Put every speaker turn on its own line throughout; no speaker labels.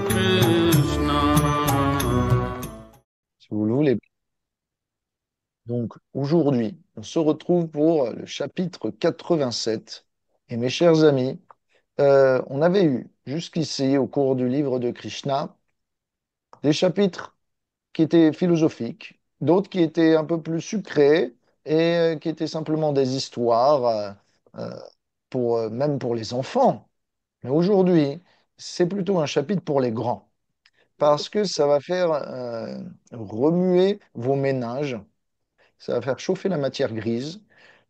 Krishna.
Si vous le voulez. Donc aujourd'hui, on se retrouve pour le chapitre 87. Et mes chers amis, on avait eu jusqu'ici, au cours du livre de Krishna, des chapitres qui étaient philosophiques, d'autres qui étaient un peu plus sucrés et qui étaient simplement des histoires, euh, même pour les enfants. Mais aujourd'hui, c'est plutôt un chapitre pour les grands, parce que ça va faire remuer vos méninges. Ça va faire chauffer la matière grise.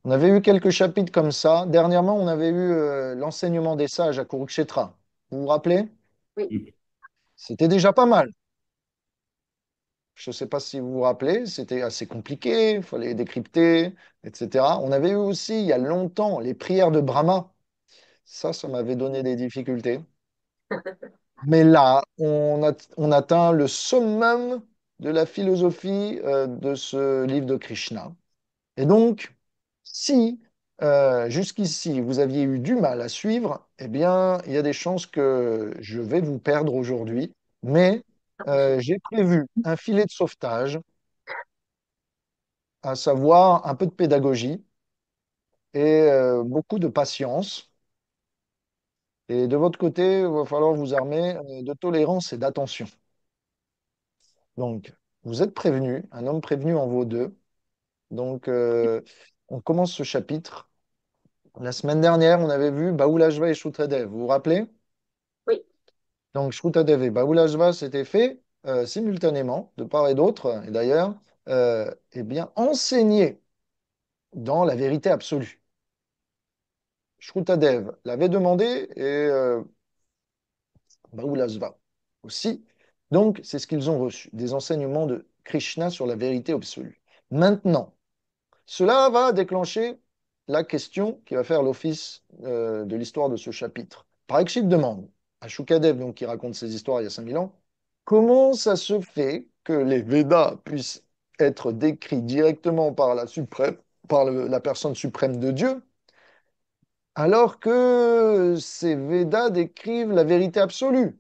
On avait eu quelques chapitres comme ça. Dernièrement, on avait eu l'enseignement des sages à Kurukshetra. Vous vous rappelez?
Oui.
C'était déjà pas mal. Je ne sais pas si vous vous rappelez, c'était assez compliqué, il fallait décrypter, etc. On avait eu aussi, il y a longtemps, les prières de Brahma. Ça m'avait donné des difficultés. Mais là, on atteint le summum de la philosophie de ce livre de Krishna. Et donc, si jusqu'ici vous aviez eu du mal à suivre, eh bien, il y a des chances que je vais vous perdre aujourd'hui. Mais j'ai prévu un filet de sauvetage, à savoir un peu de pédagogie et beaucoup de patience. Et de votre côté, il va falloir vous armer de tolérance et d'attention. Donc, vous êtes prévenu, un homme prévenu en vaut deux. Donc, on commence ce chapitre. La semaine dernière, on avait vu Bahulashva et Shutradev. Vous vous rappelez?
Oui.
Donc, Shrutadev et Bahulashva s'étaient fait simultanément, de part et d'autre, et d'ailleurs, eh bien, enseigner dans la vérité absolue. Shrutadev l'avait demandé et Bahulashva aussi. Donc, c'est ce qu'ils ont reçu, des enseignements de Krishna sur la vérité absolue. Maintenant, cela va déclencher la question qui va faire l'office de l'histoire de ce chapitre. Parikshit demande à Shukadev, donc, qui raconte ces histoires il y a 5000 ans, comment ça se fait que les Védas puissent être décrits directement par la personne suprême de Dieu, alors que ces Védas décrivent la vérité absolue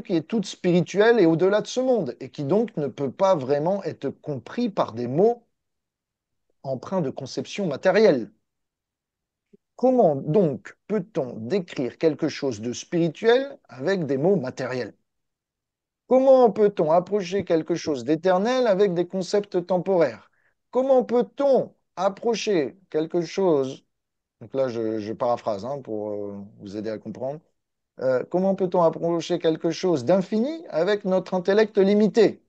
qui est toute spirituelle et au-delà de ce monde, et qui donc ne peut pas vraiment être compris par des mots empreints de conception matérielle. Comment donc peut-on décrire quelque chose de spirituel avec des mots matériels? Comment peut-on approcher quelque chose d'éternel avec des concepts temporaires? Comment peut-on approcher quelque chose, donc là je paraphrase hein, pour vous aider à comprendre, comment peut-on approcher quelque chose d'infini avec notre intellect limité?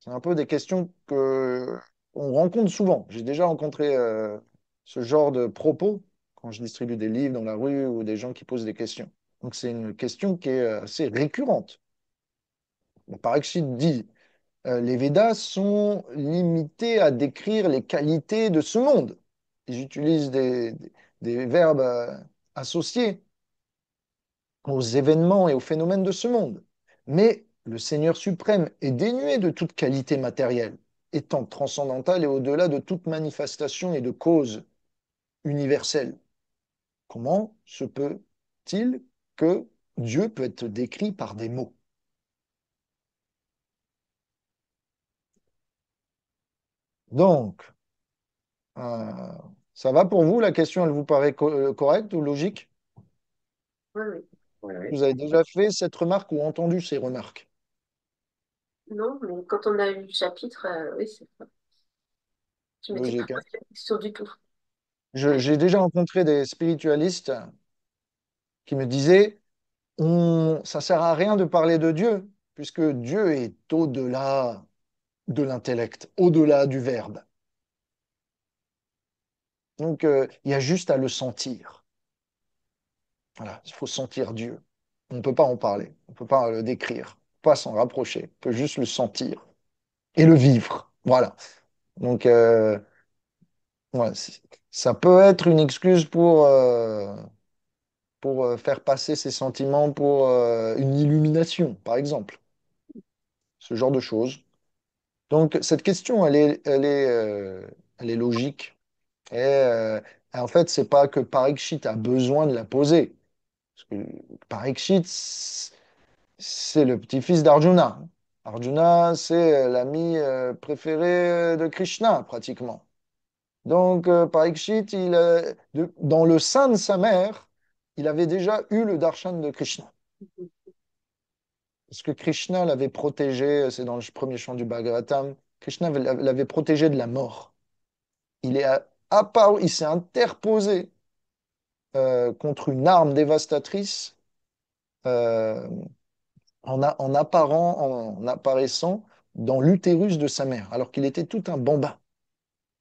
C'est un peu des questions que on rencontre souvent. J'ai déjà rencontré ce genre de propos quand je distribue des livres dans la rue ou des gens qui posent des questions. Donc c'est une question qui est assez récurrente. Parikshit dit les Védas sont limités à décrire les qualités de ce monde. Ils utilisent des verbes associés aux événements et aux phénomènes de ce monde. Mais le Seigneur suprême est dénué de toute qualité matérielle, étant transcendantal et au-delà de toute manifestation et de cause universelle. Comment se peut-il que Dieu peut être décrit par des mots? Donc, euh, ça va pour vous? La question, elle vous paraît correcte ou logique?
Oui, oui. Oui, oui.
Vous avez déjà fait cette remarque ou entendu ces remarques?
Non, mais quand on a eu le chapitre, oui, c'est ça. Je m'étais pas
Logique, hein.
posé la question du tout.
J'ai déjà rencontré des spiritualistes qui me disaient ça sert à rien de parler de Dieu, puisque Dieu est au-delà de l'intellect, au-delà du verbe. Donc, il y a juste à le sentir. Voilà, il faut sentir Dieu. On ne peut pas en parler, on ne peut pas le décrire, pas s'en rapprocher, on peut juste le sentir et le vivre. Voilà. Donc, ouais, ça peut être une excuse pour faire passer ses sentiments pour une illumination, par exemple. Ce genre de choses. Donc, cette question, elle est logique. Et en fait, c'est pas que Parikshit a besoin de la poser. Parikshit, c'est le petit-fils d'Arjuna. Arjuna, c'est l'ami préféré de Krishna, pratiquement. Donc, Parikshit, dans le sein de sa mère, il avait déjà eu le darshan de Krishna. Parce que Krishna l'avait protégé, c'est dans le premier chant du Bhagavatam, Krishna l'avait protégé de la mort. Il est apparu, il s'est interposé contre une arme dévastatrice euh, en apparaissant dans l'utérus de sa mère, alors qu'il était tout un bambin.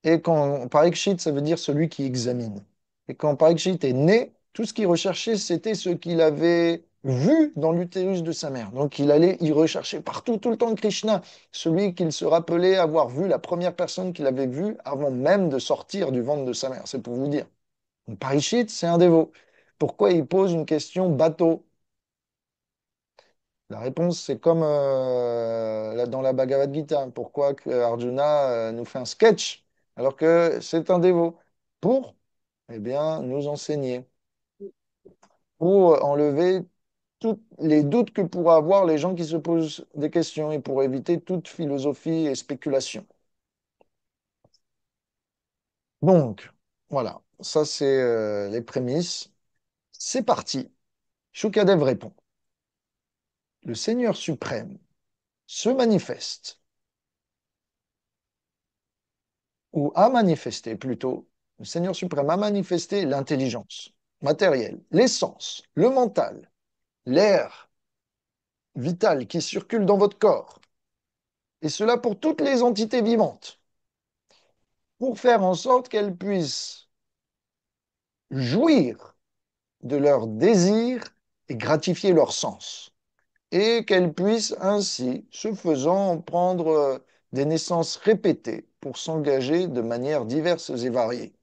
Et quand Parikshit, ça veut dire celui qui examine. Et quand Parikshit est né, tout ce qu'il recherchait, c'était ce qu'il avait vu dans l'utérus de sa mère. Donc il allait y rechercher partout, tout le temps, Krishna, celui qu'il se rappelait avoir vu, la première personne qu'il avait vue avant même de sortir du ventre de sa mère. C'est pour vous dire. Donc, Parikshit, c'est un dévot. Pourquoi il pose une question bateau? La réponse, c'est comme dans la Bhagavad Gita. Pourquoi que Arjuna nous fait un sketch alors que c'est un dévot? Pour, eh bien, nous enseigner, pour enlever tous les doutes que pourraient avoir les gens qui se posent des questions et pour éviter toute philosophie et spéculation. Donc, voilà, ça c'est les prémices. C'est parti. Shukadev répond. Le Seigneur suprême se manifeste ou a manifesté plutôt, le Seigneur suprême a manifesté l'intelligence matérielle, l'essence, le mental, l'air vital qui circule dans votre corps, et cela pour toutes les entités vivantes, pour faire en sorte qu'elles puissent jouir de leurs désirs et gratifier leurs sens, et qu'elles puissent ainsi, ce faisant, prendre des naissances répétées pour s'engager de manière diverses et variées.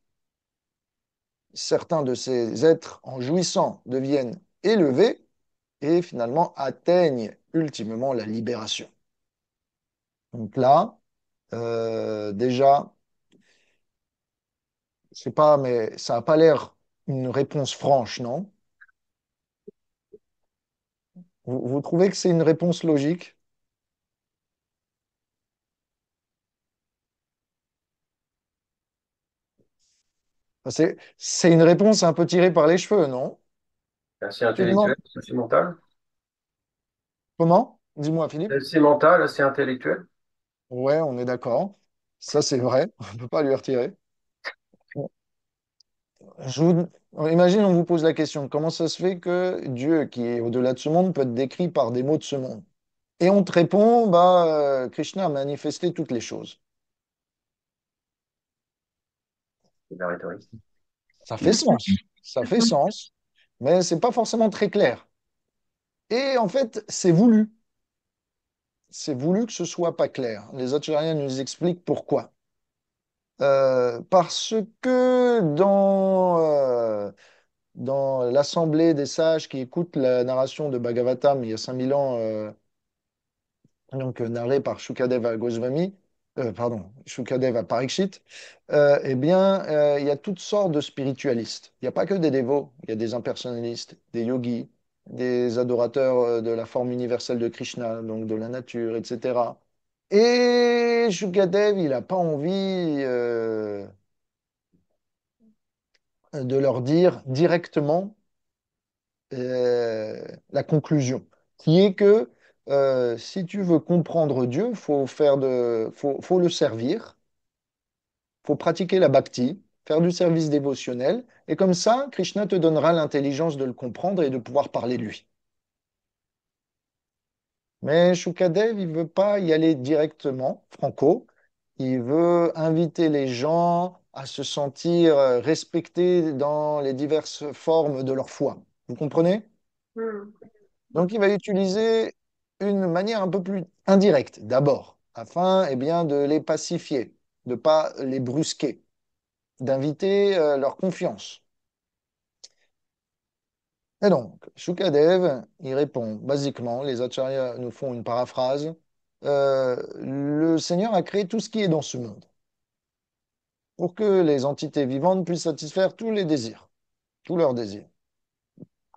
Certains de ces êtres, en jouissant, deviennent élevés et finalement atteignent ultimement la libération. Donc là, déjà, c'est pas, mais ça n'a pas l'air une réponse franche, non? Vous trouvez que c'est une réponse logique? C'est une réponse un peu tirée par les cheveux, non?
C'est assez
Tu demandes
intellectuel, c'est assez mental.
comment? Dis-moi,
C'est
Philippe.
assez mental, assez intellectuel.
Ouais, on est d'accord. Ça, c'est vrai. On ne peut pas lui retirer. Je Imagine, on vous pose la question, comment ça se fait que Dieu, qui est au-delà de ce monde, peut être décrit par des mots de ce monde? Et on te répond, bah, Krishna a manifesté toutes les choses.
C'est de la rhétorique.
Ça fait sens, ça fait sens, mais c'est pas forcément très clair. Et en fait, c'est voulu. C'est voulu que ce soit pas clair. Les Acharyas nous expliquent pourquoi. Parce que dans l'assemblée des sages qui écoutent la narration de Bhagavatam il y a 5000 ans, donc narré par Shukadev à Goswami, pardon, Shukadev à Parikshit, eh bien, il y a toutes sortes de spiritualistes. Il n'y a pas que des dévots, il y a des impersonnalistes, des yogis, des adorateurs de la forme universelle de Krishna, donc de la nature, etc. Et Shukadev, il n'a pas envie de leur dire directement la conclusion, qui est que si tu veux comprendre Dieu, faut le servir, faut pratiquer la bhakti, faire du service dévotionnel, et comme ça, Krishna te donnera l'intelligence de le comprendre et de pouvoir parler de lui. Mais Shukadev, il veut pas y aller directement, franco. Il veut inviter les gens à se sentir respectés dans les diverses formes de leur foi. Vous comprenez?
Hmm.
Donc, il va utiliser une manière un peu plus indirecte d'abord, afin eh bien, de les pacifier, de ne pas les brusquer, d'inviter leur confiance. Et donc, Shukadev, il répond basiquement, les acharyas nous font une paraphrase, le Seigneur a créé tout ce qui est dans ce monde pour que les entités vivantes puissent satisfaire tous les désirs, tous leurs désirs.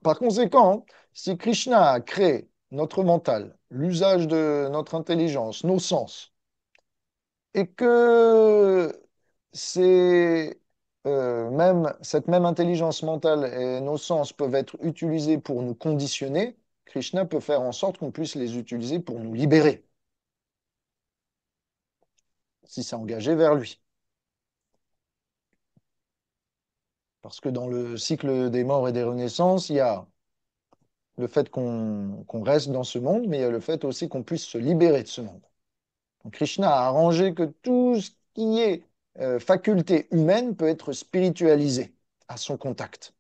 Par conséquent, si Krishna a créé notre mental, l'usage de notre intelligence, nos sens, et que c'est même cette même intelligence mentale et nos sens peuvent être utilisés pour nous conditionner, Krishna peut faire en sorte qu'on puisse les utiliser pour nous libérer, si c'est engagé vers lui. Parce que dans le cycle des morts et des renaissances, il y a le fait qu'on reste dans ce monde, mais il y a le fait aussi qu'on puisse se libérer de ce monde. Donc, Krishna a arrangé que tout ce qui est faculté humaine peut être spiritualisé à son contact.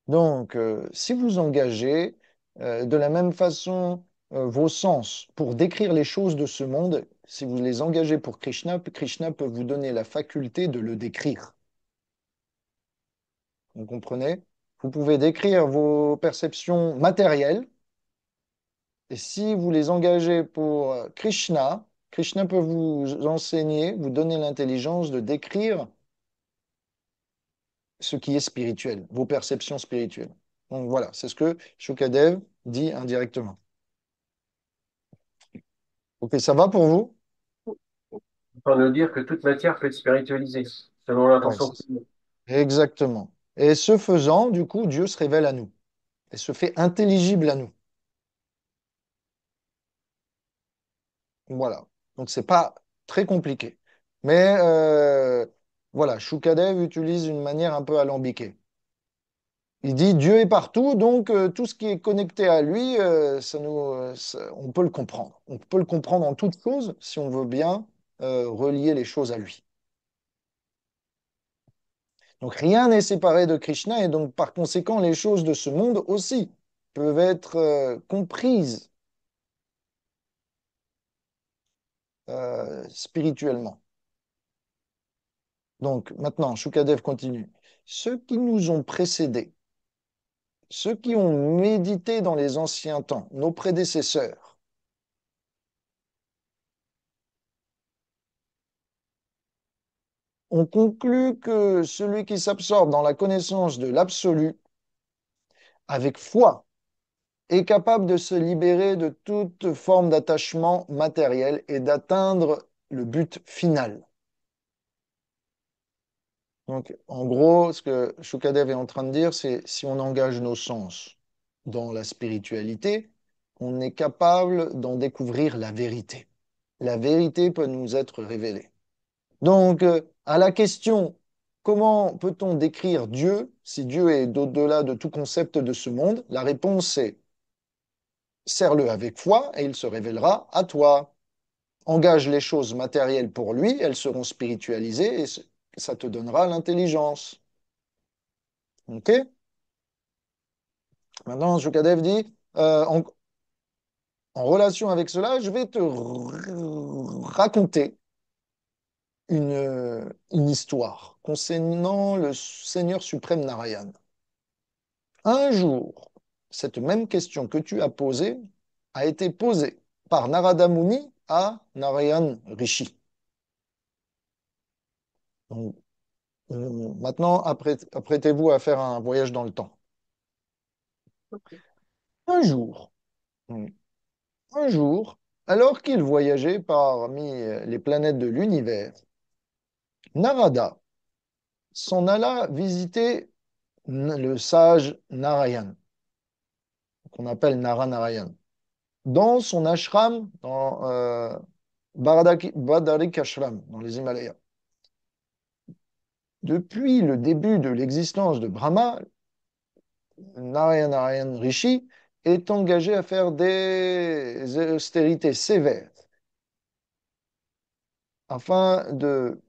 Donc, si vous engagez de la même façon vos sens pour décrire les choses de ce monde, si vous les engagez pour Krishna, Krishna peut vous donner la faculté de le décrire. Vous comprenez? Vous pouvez décrire vos perceptions matérielles, et si vous les engagez pour Krishna, Krishna peut vous enseigner, vous donner l'intelligence de décrire ce qui est spirituel, vos perceptions spirituelles. Donc voilà, c'est ce que Shukadev dit indirectement. Ok, ça va pour vous?
On peut nous dire que toute matière peut être spiritualisée, selon
Ouais,
l'intention.
c'est ça. Exactement. Et ce faisant, du coup, Dieu se révèle à nous et se fait intelligible à nous. Voilà. Donc c'est pas très compliqué. Mais voilà, Shukadev utilise une manière un peu alambiquée. Il dit Dieu est partout, donc tout ce qui est connecté à lui, on peut le comprendre. On peut le comprendre en toute chose si on veut bien relier les choses à lui. Donc rien n'est séparé de Krishna et donc par conséquent les choses de ce monde aussi peuvent être comprises spirituellement. Donc maintenant, Shukadev continue. Ceux qui nous ont précédés, ceux qui ont médité dans les anciens temps, nos prédécesseurs, ont conclu que celui qui s'absorbe dans la connaissance de l'absolu avec foi est capable de se libérer de toute forme d'attachement matériel et d'atteindre le but final. Donc, en gros, ce que Shukadev est en train de dire, c'est si on engage nos sens dans la spiritualité, on est capable d'en découvrir la vérité. La vérité peut nous être révélée. Donc, à la question, comment peut-on décrire Dieu si Dieu est au-delà de tout concept de ce monde? La réponse est serre-le avec foi et il se révélera à toi. Engage les choses matérielles pour lui, elles seront spiritualisées et ça te donnera l'intelligence. Ok? Maintenant, Shukadev dit, en relation avec cela, je vais te raconter une histoire concernant le Seigneur suprême Narayan. Un jour, cette même question que tu as posée a été posée par Narada Muni à Narayan Rishi. Donc, maintenant, apprêtez-vous à faire un voyage dans le temps.
Ok.
Un jour, un jour, alors qu'il voyageait parmi les planètes de l'univers, Narada s'en alla visiter le sage Narayan, qu'on appelle Narayan, dans son ashram, dans Badarikashram, dans les Himalayas. Depuis le début de l'existence de Brahma, Narayan Rishi est engagé à faire des austérités sévères afin de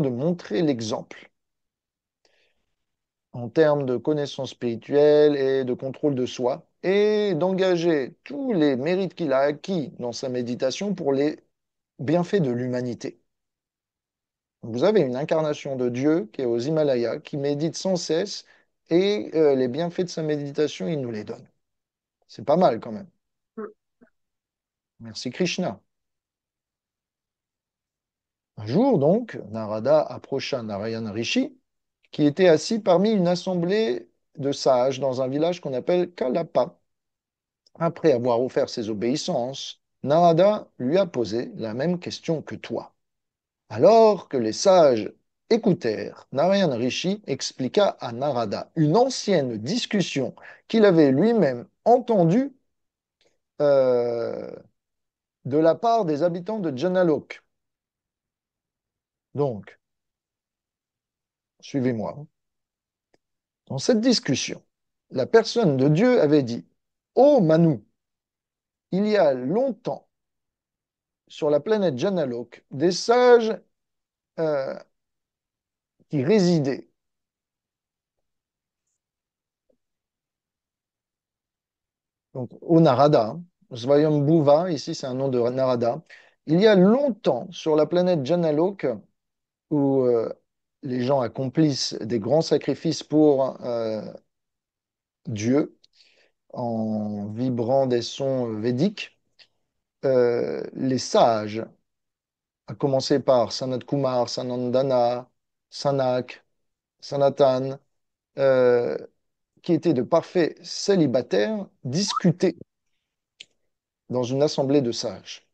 montrer l'exemple en termes de connaissances spirituelles et de contrôle de soi, et d'engager tous les mérites qu'il a acquis dans sa méditation pour les bienfaits de l'humanité. Vous avez une incarnation de Dieu qui est aux Himalayas, qui médite sans cesse, et les bienfaits de sa méditation, il nous les donne. C'est pas mal quand même.
Mm.
Merci Krishna. Un jour, donc, Narada approcha Narayana Rishi, qui était assis parmi une assemblée de sages dans un village qu'on appelle Kalapa. Après avoir offert ses obéissances, Narada lui a posé la même question que toi. Alors que les sages écoutèrent, Narayana Rishi expliqua à Narada une ancienne discussion qu'il avait lui-même entendue euh, de la part des habitants de Janalok. Donc, suivez-moi. Dans cette discussion, la personne de Dieu avait dit, Ô Manu, il y a longtemps, sur la planète Janalok, des sages euh, qui résidaient. Donc, au Narada, hein. Svayambhuva, ici c'est un nom de Narada. Il y a longtemps, sur la planète Janalok, où les gens accomplissent des grands sacrifices pour Dieu, en vibrant des sons védiques, les sages, à commencer par Sanat Kumar, Sanandana, Sanak, Sanatan, euh, qui étaient de parfaits célibataires, discutaient dans une assemblée de sages.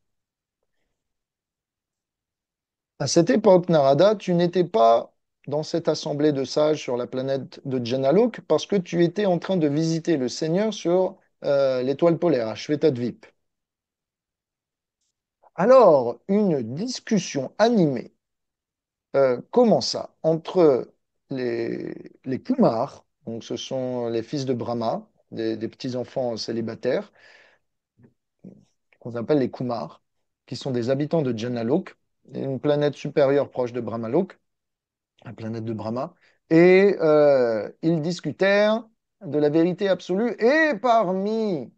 À cette époque, Narada, tu n'étais pas dans cette assemblée de sages sur la planète de Janalok parce que tu étais en train de visiter le Seigneur sur l'étoile polaire, à Shvetadvip. Alors, une discussion animée commença entre les Kumars, donc ce sont les fils de Brahma, des petits-enfants célibataires, qu'on appelle les Kumars, qui sont des habitants de Janalok, une planète supérieure proche de Brahmalok, la planète de Brahma, et ils discutèrent de la vérité absolue, et parmi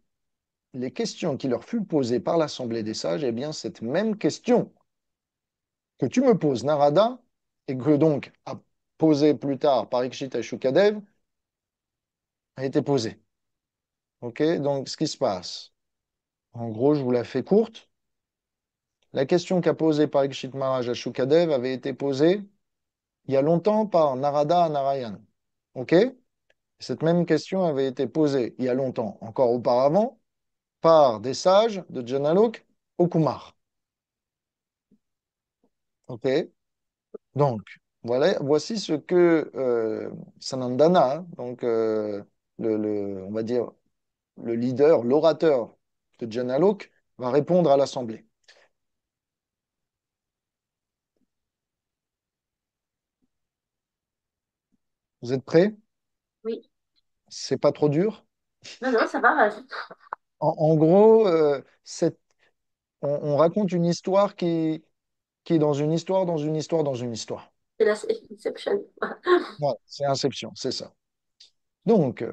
les questions qui leur furent posées par l'Assemblée des sages, eh bien, cette même question que tu me poses, Narada, et que donc a posée plus tard Parikshit à Shukadev, a été posée. OK? Donc, ce qui se passe, en gros, je vous la fais courte. La question qu'a posée Parikshit Maharaj à Shukadev avait été posée il y a longtemps par Narada à Narayan. OK? Cette même question avait été posée il y a longtemps, encore auparavant, par des sages de Janalok au Kumar. OK? Donc, voilà, voici ce que Sanandana, hein, donc on va dire le leader, l'orateur de Janalok, va répondre à l'Assemblée. Vous êtes prêts?
Oui.
C'est pas trop dur?
Non, non, ça va, vas-y.
En gros, on raconte une histoire qui est dans une histoire, dans une histoire, dans une histoire.
C'est la Inception.
Voilà, c'est Inception, c'est ça. Donc,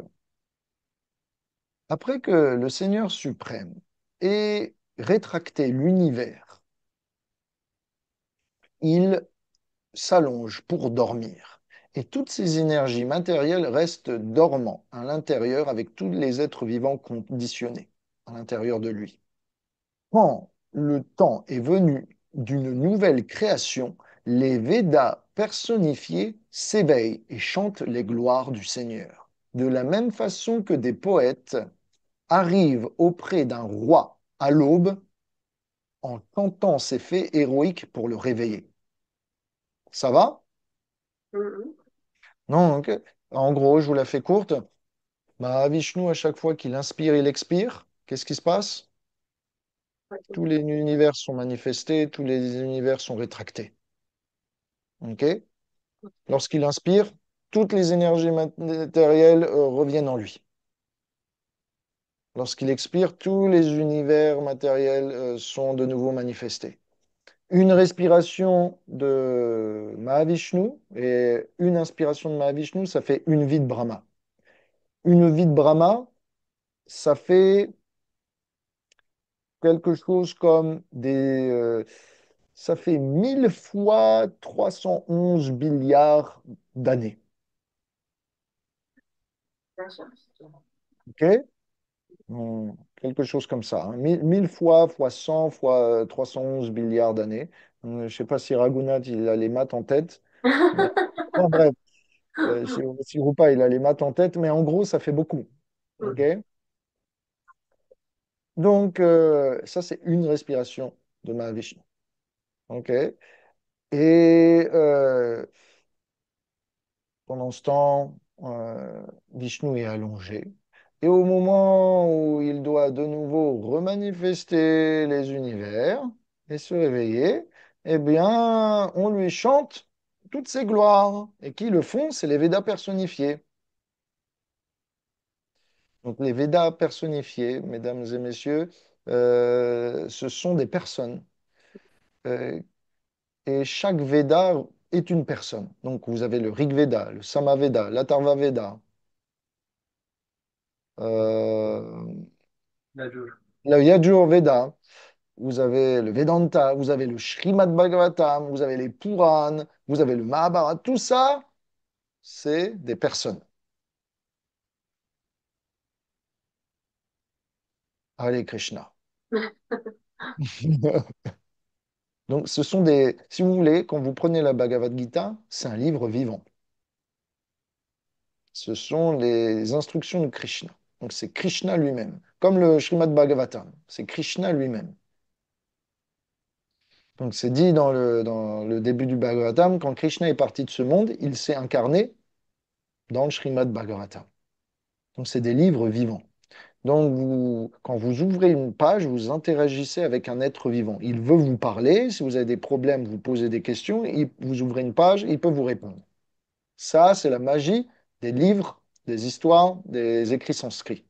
après que le Seigneur suprême ait rétracté l'univers, il s'allonge pour dormir. Et toutes ces énergies matérielles restent dormants à l'intérieur avec tous les êtres vivants conditionnés à l'intérieur de lui. Quand le temps est venu d'une nouvelle création, les Védas personnifiés s'éveillent et chantent les gloires du Seigneur. De la même façon que des poètes arrivent auprès d'un roi à l'aube en chantant ses faits héroïques pour le réveiller. Ça va?
Mhm.
Non, ok. En gros, je vous la fais courte. Mahavishnu, à chaque fois qu'il inspire, il expire. Qu'est-ce qui se passe? Tous les univers sont manifestés, tous les univers sont rétractés. Ok? Lorsqu'il inspire, toutes les énergies matérielles reviennent en lui. Lorsqu'il expire, tous les univers matériels sont de nouveau manifestés. Une respiration de Mahavishnu et une inspiration de Mahavishnu, ça fait une vie de Brahma. Une vie de Brahma, ça fait quelque chose comme ça fait 1000 fois 311 milliards d'années.
Bien sûr.
OK? Quelque chose comme ça, hein. 1000 fois, fois 100, fois 311 milliards d'années. Je ne sais pas si Raghunath, il a les maths en tête, mais enfin, bref, si Rupa, il a les maths en tête, mais en gros, ça fait beaucoup. OK? Donc, ça, c'est une respiration de Mahavishnu. OK? Et pendant ce temps, Vishnu est allongé. Et au moment où il doit de nouveau remanifester les univers et se réveiller, eh bien, on lui chante toutes ses gloires. Et qui le font? C'est les Védas personnifiés. Donc, les Védas personnifiés, mesdames et messieurs, ce sont des personnes. Euh, et chaque Veda est une personne. Donc, vous avez le Rig Veda, le Samaveda, l'Atharva Veda. Euh,
La Joule.
le Yajur Veda, vous avez le Vedanta, vous avez le Srimad Bhagavatam, vous avez les Puranas, vous avez le Mahabharata, tout ça, c'est des personnes. Hare Krishna. Donc, ce sont des. Si vous voulez, quand vous prenez la Bhagavad Gita, c'est un livre vivant. Ce sont les instructions de Krishna. Donc, c'est Krishna lui-même. Comme le Srimad Bhagavatam, c'est Krishna lui-même. Donc, c'est dit dans le début du Bhagavatam, quand Krishna est parti de ce monde, il s'est incarné dans le Srimad Bhagavatam. Donc, c'est des livres vivants. Donc, quand vous ouvrez une page, vous interagissez avec un être vivant. Il veut vous parler. Si vous avez des problèmes, vous posez des questions. Vous ouvrez une page, il peut vous répondre. Ça, c'est la magie des livres, des histoires, des écrits sanscrits.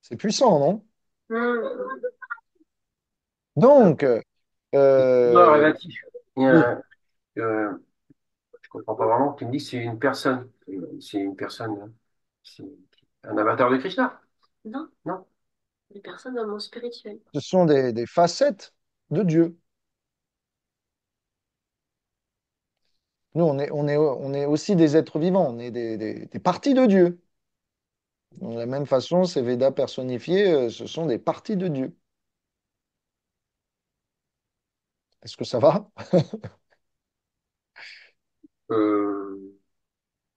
C'est puissant, non?
Hmm.
Donc,
Non,
euh,
relatif. Il y
oui,
a, je comprends pas vraiment. Tu me dis que c'est une personne. C'est une personne. C'est un avatar de Krishna.
Non,
Non.
les personnes dans le monde spirituel.
ce sont des facettes de Dieu. Nous, on est aussi des êtres vivants, on est des parties de Dieu. De la même façon, ces Védas personnifiés, ce sont des parties de Dieu. Est-ce que ça va?
Euh,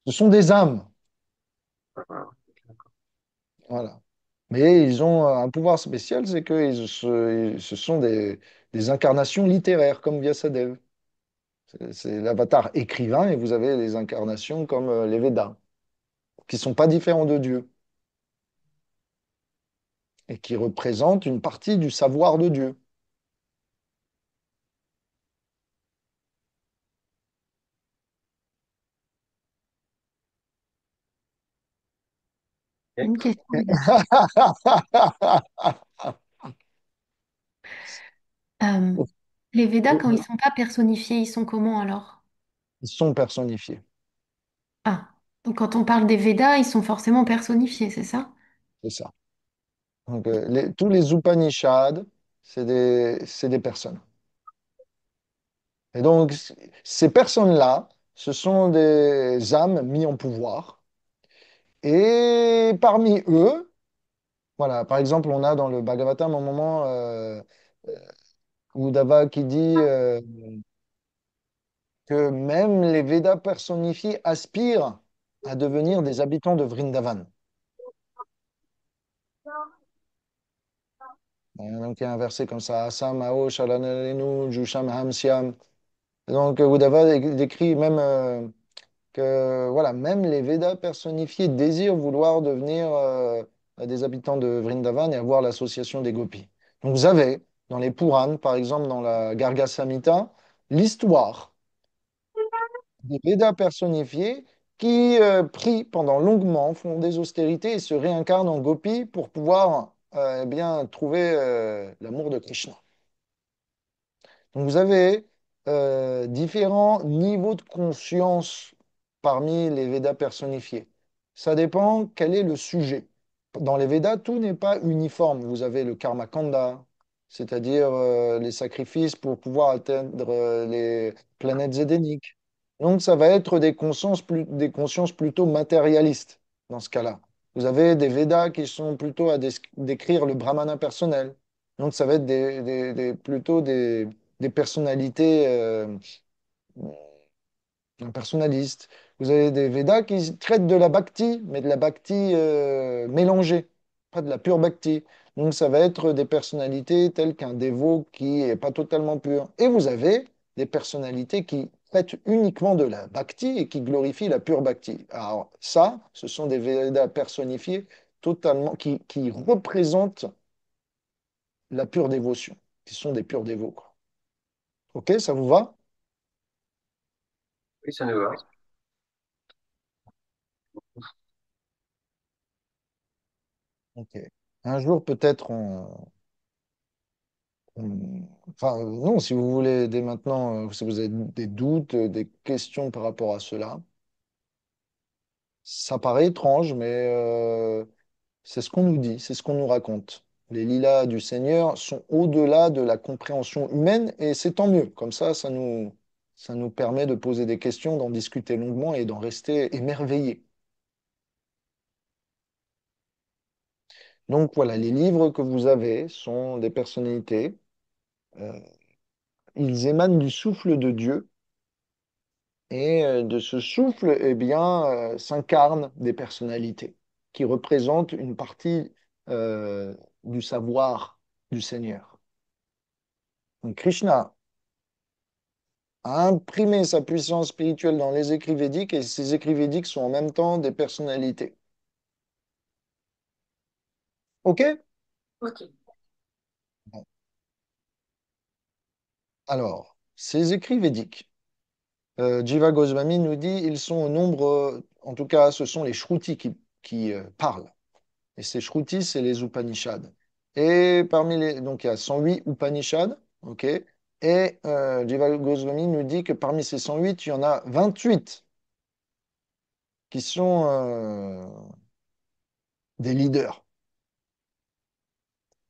Ce sont des âmes,
voilà.
voilà. Mais ils ont un pouvoir spécial, c'est que ce sont des incarnations littéraires, comme Vyasadeva. C'est l'avatar écrivain et vous avez les incarnations comme les Védas, qui sont pas différents de Dieu et qui représentent une partie du savoir de Dieu.
Une
Ok.
question. Euh, les Védas, quand ils sont pas personnifiés, ils sont comment alors?
Ils sont personnifiés,
Ah, donc quand on parle des Védas, ils sont forcément personnifiés, c'est ça?
c'est ça. Donc, tous les Upanishads, c'est des personnes. Et donc, ces personnes-là, ce sont des âmes mises en pouvoir. Et parmi eux, voilà, par exemple, on a dans le Bhagavatam un moment Uddhava qui dit que même les Védas personnifiés aspirent à devenir des habitants de Vrindavan. Donc, il y a un verset comme ça, Asam, Ao, Shalanalenu, Jusham, Hamsyam. Donc, Uddhava décrit même que voilà, même les Védas personnifiés désirent vouloir devenir des habitants de Vrindavan et avoir l'association des gopis. Donc vous avez dans les Puranas, par exemple dans la Garga Samhita, l'histoire des Védas personnifiés qui prient pendant longuement, font des austérités et se réincarnent en gopis pour pouvoir eh bien, trouver l'amour de Krishna. Donc vous avez différents niveaux de conscience parmi les Védas personnifiés. Ça dépend quel est le sujet. Dans les Védas, tout n'est pas uniforme. Vous avez le karma kanda, c'est-à-dire les sacrifices pour pouvoir atteindre les planètes édéniques. Donc ça va être des consciences plutôt matérialistes dans ce cas-là. Vous avez des Védas qui sont plutôt à décrire le brahmana personnel. Donc, ça va être plutôt des personnalités personnalistes. Vous avez des Védas qui traitent de la bhakti, mais de la bhakti mélangée, pas de la pure bhakti. Donc, ça va être des personnalités telles qu'un dévot qui n'est pas totalement pur. Et vous avez des personnalités qui traitent uniquement de la bhakti et qui glorifient la pure bhakti. Alors, ça, ce sont des Védas personnifiés totalement, qui représentent la pure dévotion, qui sont des purs dévots, quoi. Ok, ça vous va?
Oui, ça nous va.
Ok. Un jour, peut-être, enfin, non, si vous voulez, dès maintenant, si vous avez des doutes, des questions par rapport à cela, ça paraît étrange, mais c'est ce qu'on nous dit, c'est ce qu'on nous raconte. Les lilas du Seigneur sont au-delà de la compréhension humaine et c'est tant mieux. Comme ça nous permet de poser des questions, d'en discuter longuement et d'en rester émerveillés. Donc voilà, les livres que vous avez sont des personnalités. euh, ils émanent du souffle de Dieu. Et de ce souffle, eh bien, s'incarnent des personnalités qui représentent une partie du savoir du Seigneur. Donc, Krishna a imprimé sa puissance spirituelle dans les écrits védiques et ces écrits védiques sont en même temps des personnalités. OK?
Ok.
Bon. Alors, ces écrits védiques, Jiva Goswami nous dit, ils sont au nombre, en tout cas, ce sont les Shrutis qui parlent. Et ces Shrutis, c'est les Upanishads. Et parmi les. Donc, il y a 108 Upanishads, OK? Et Jiva Goswami nous dit que parmi ces 108, il y en a 28 qui sont des leaders,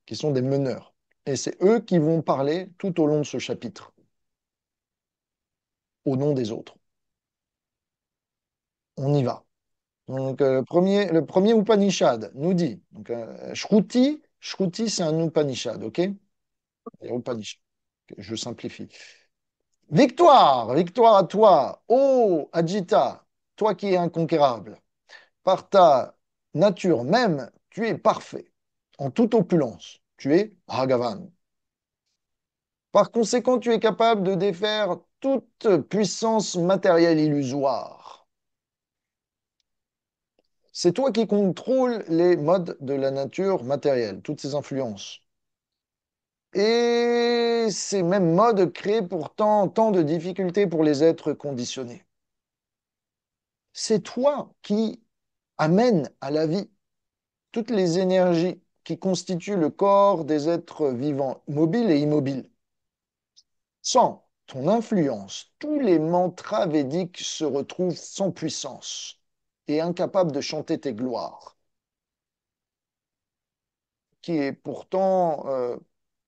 qui sont des meneurs. Et c'est eux qui vont parler tout au long de ce chapitre, au nom des autres. On y va. Donc, le premier Upanishad nous dit, donc, Shruti, c'est un Upanishad, OK? Upanishad. Je simplifie. Victoire, victoire à toi, ô Ajita, toi qui es inconquérable. Par ta nature même, tu es parfait, en toute opulence. Tu es Bhagavan. Par conséquent, tu es capable de défaire toute puissance matérielle illusoire. C'est toi qui contrôles les modes de la nature matérielle, toutes ces influences. Et ces mêmes modes créent pourtant tant de difficultés pour les êtres conditionnés. C'est toi qui amènes à la vie toutes les énergies qui constituent le corps des êtres vivants, mobiles et immobiles. Sans ton influence, tous les mantras védiques se retrouvent sans puissance et incapables de chanter tes gloires, qui est pourtant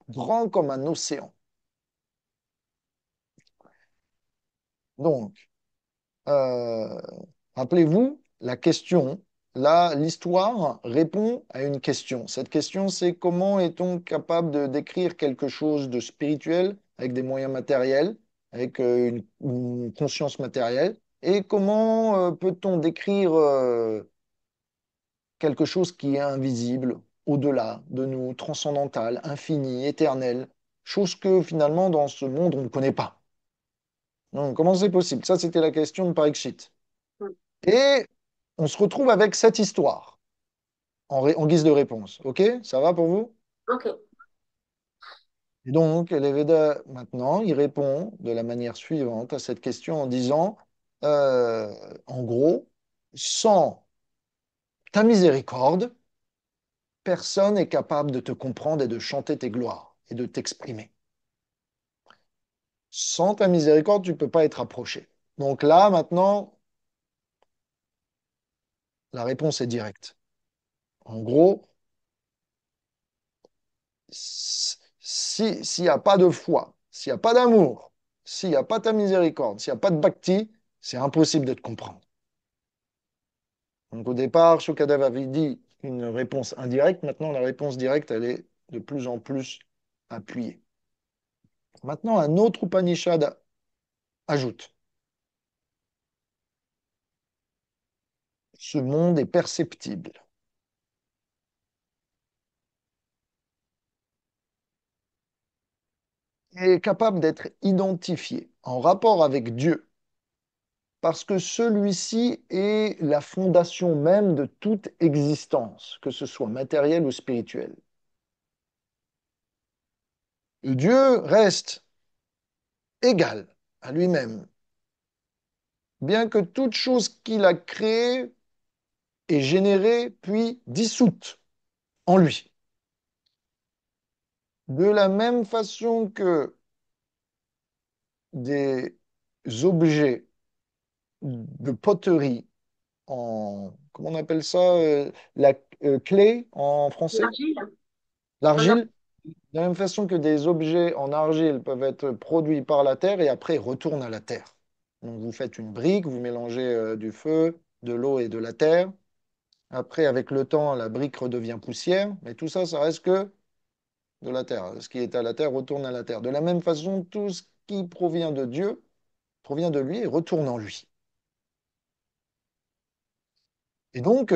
grand comme un océan. Donc, euh, rappelez-vous, la question, là, l'histoire répond à une question. Cette question, c'est comment est-on capable de décrire quelque chose de spirituel avec des moyens matériels, avec une conscience matérielle, et comment peut-on décrire quelque chose qui est invisible, au-delà de nous, transcendantal, infini, éternel, chose que finalement, dans ce monde, on ne connaît pas. Donc, comment c'est possible? Ça, c'était la question de Parikshit.
Mm.
Et on se retrouve avec cette histoire en guise de réponse. OK? Ça va pour vous?
Ok.
Et donc, les Védas, maintenant, il répond de la manière suivante à cette question en disant, euh, en gros, sans ta miséricorde, personne n'est capable de te comprendre et de chanter tes gloires et de t'exprimer. Sans ta miséricorde, tu ne peux pas être approché. Donc là, maintenant, la réponse est directe. En gros, s'il n'y a pas de foi, s'il n'y a pas d'amour, s'il n'y a pas ta miséricorde, s'il n'y a pas de bhakti, c'est impossible de te comprendre. Donc au départ, Shukadeva avait dit une réponse indirecte. Maintenant, la réponse directe, elle est de plus en plus appuyée. Maintenant, un autre Upanishad ajoute, ce monde est perceptible et capable d'être identifié en rapport avec Dieu, parce que celui-ci est la fondation même de toute existence, que ce soit matérielle ou spirituelle. Dieu reste égal à lui-même, bien que toute chose qu'il a créée est générée puis dissoute en lui. De la même façon que des objets de poterie en, comment on appelle ça, la clé en français,
L'argile? En or.
l'argile, de la même façon que des objets en argile peuvent être produits par la terre et après retournent à la terre. Donc vous faites une brique, vous mélangez du feu, de l'eau et de la terre. Après, avec le temps, la brique redevient poussière, mais tout ça, ça reste que de la terre. Ce qui est à la terre retourne à la terre. De la même façon, tout ce qui provient de Dieu provient de lui et retourne en lui. Et donc,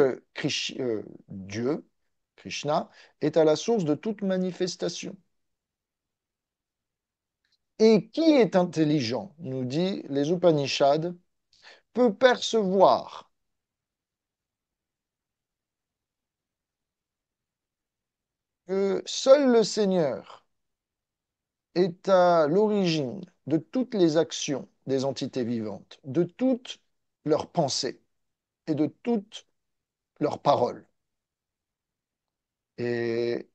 Dieu, Krishna, est à la source de toute manifestation. Et qui est intelligent, nous dit les Upanishads, peut percevoir que seul le Seigneur est à l'origine de toutes les actions des entités vivantes, de toutes leurs pensées et de toutes leurs paroles. Et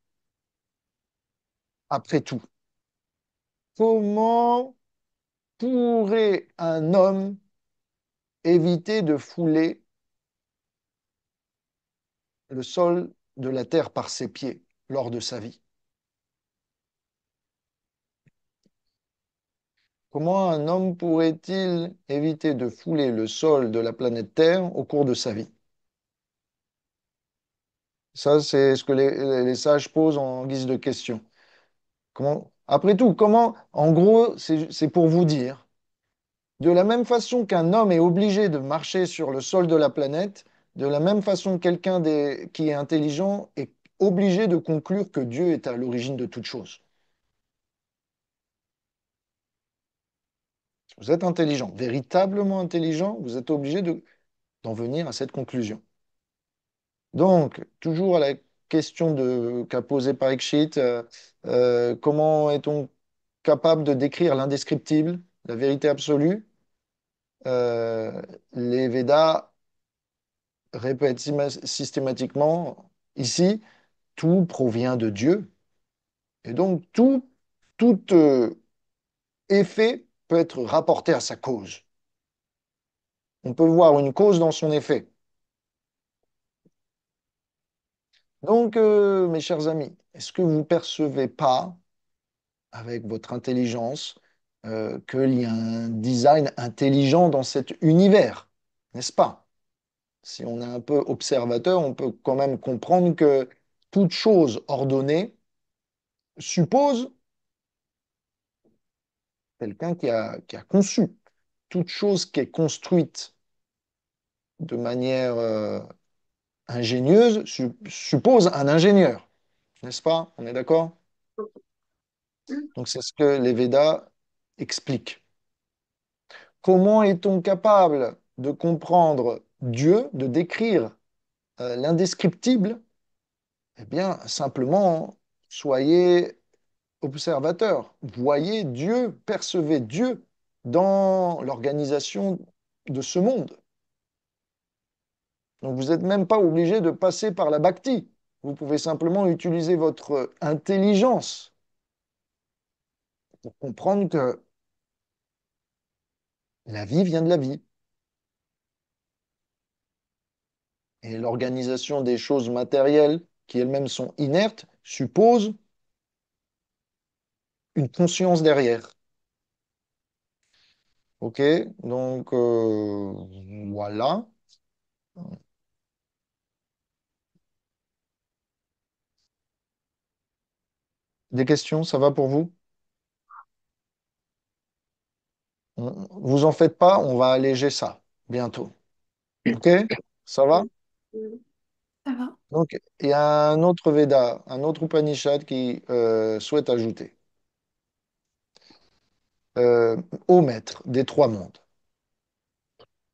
après tout, comment pourrait un homme éviter de fouler le sol de la terre par ses pieds lors de sa vie? Comment un homme pourrait-il éviter de fouler le sol de la planète Terre au cours de sa vie? Ça, c'est ce que les sages posent en guise de question. Après tout, en gros, c'est pour vous dire, de la même façon qu'un homme est obligé de marcher sur le sol de la planète, de la même façon, qui est intelligent est obligé de conclure que Dieu est à l'origine de toute chose. Si vous êtes intelligent, véritablement intelligent, vous êtes obligé d'en venir à cette conclusion. Donc, toujours à la question qu'a posée Parikshit, comment est-on capable de décrire l'indescriptible, la vérité absolue? Euh, les Védas répètent systématiquement ici, tout provient de Dieu. Et donc, tout effet peut être rapporté à sa cause. On peut voir une cause dans son effet. Donc, mes chers amis, est-ce que vous ne percevez pas, avec votre intelligence, qu'il y a un design intelligent dans cet univers, n'est-ce pas? Si on est un peu observateur, on peut quand même comprendre que toute chose ordonnée suppose quelqu'un qui a conçu. Toute chose qui est construite de manière ingénieuse suppose un ingénieur, n'est-ce pas? On est d'accord? Donc c'est ce que les Védas expliquent. Comment est-on capable de comprendre Dieu, de décrire l'indescriptible? Eh bien, simplement, soyez observateur. Voyez Dieu, percevez Dieu dans l'organisation de ce monde. Donc vous n'êtes même pas obligé de passer par la bhakti. Vous pouvez simplement utiliser votre intelligence pour comprendre que la vie vient de la vie. Et l'organisation des choses matérielles, qui elles-mêmes sont inertes, suppose une conscience derrière. Ok, donc voilà. Des questions, ça va pour vous? Vous en faites pas, on va alléger ça bientôt. OK? Ça va?
Mm. Mm.
Ça va.
Donc, il y a un autre Veda, un autre Upanishad qui souhaite ajouter. Ô maître des trois mondes,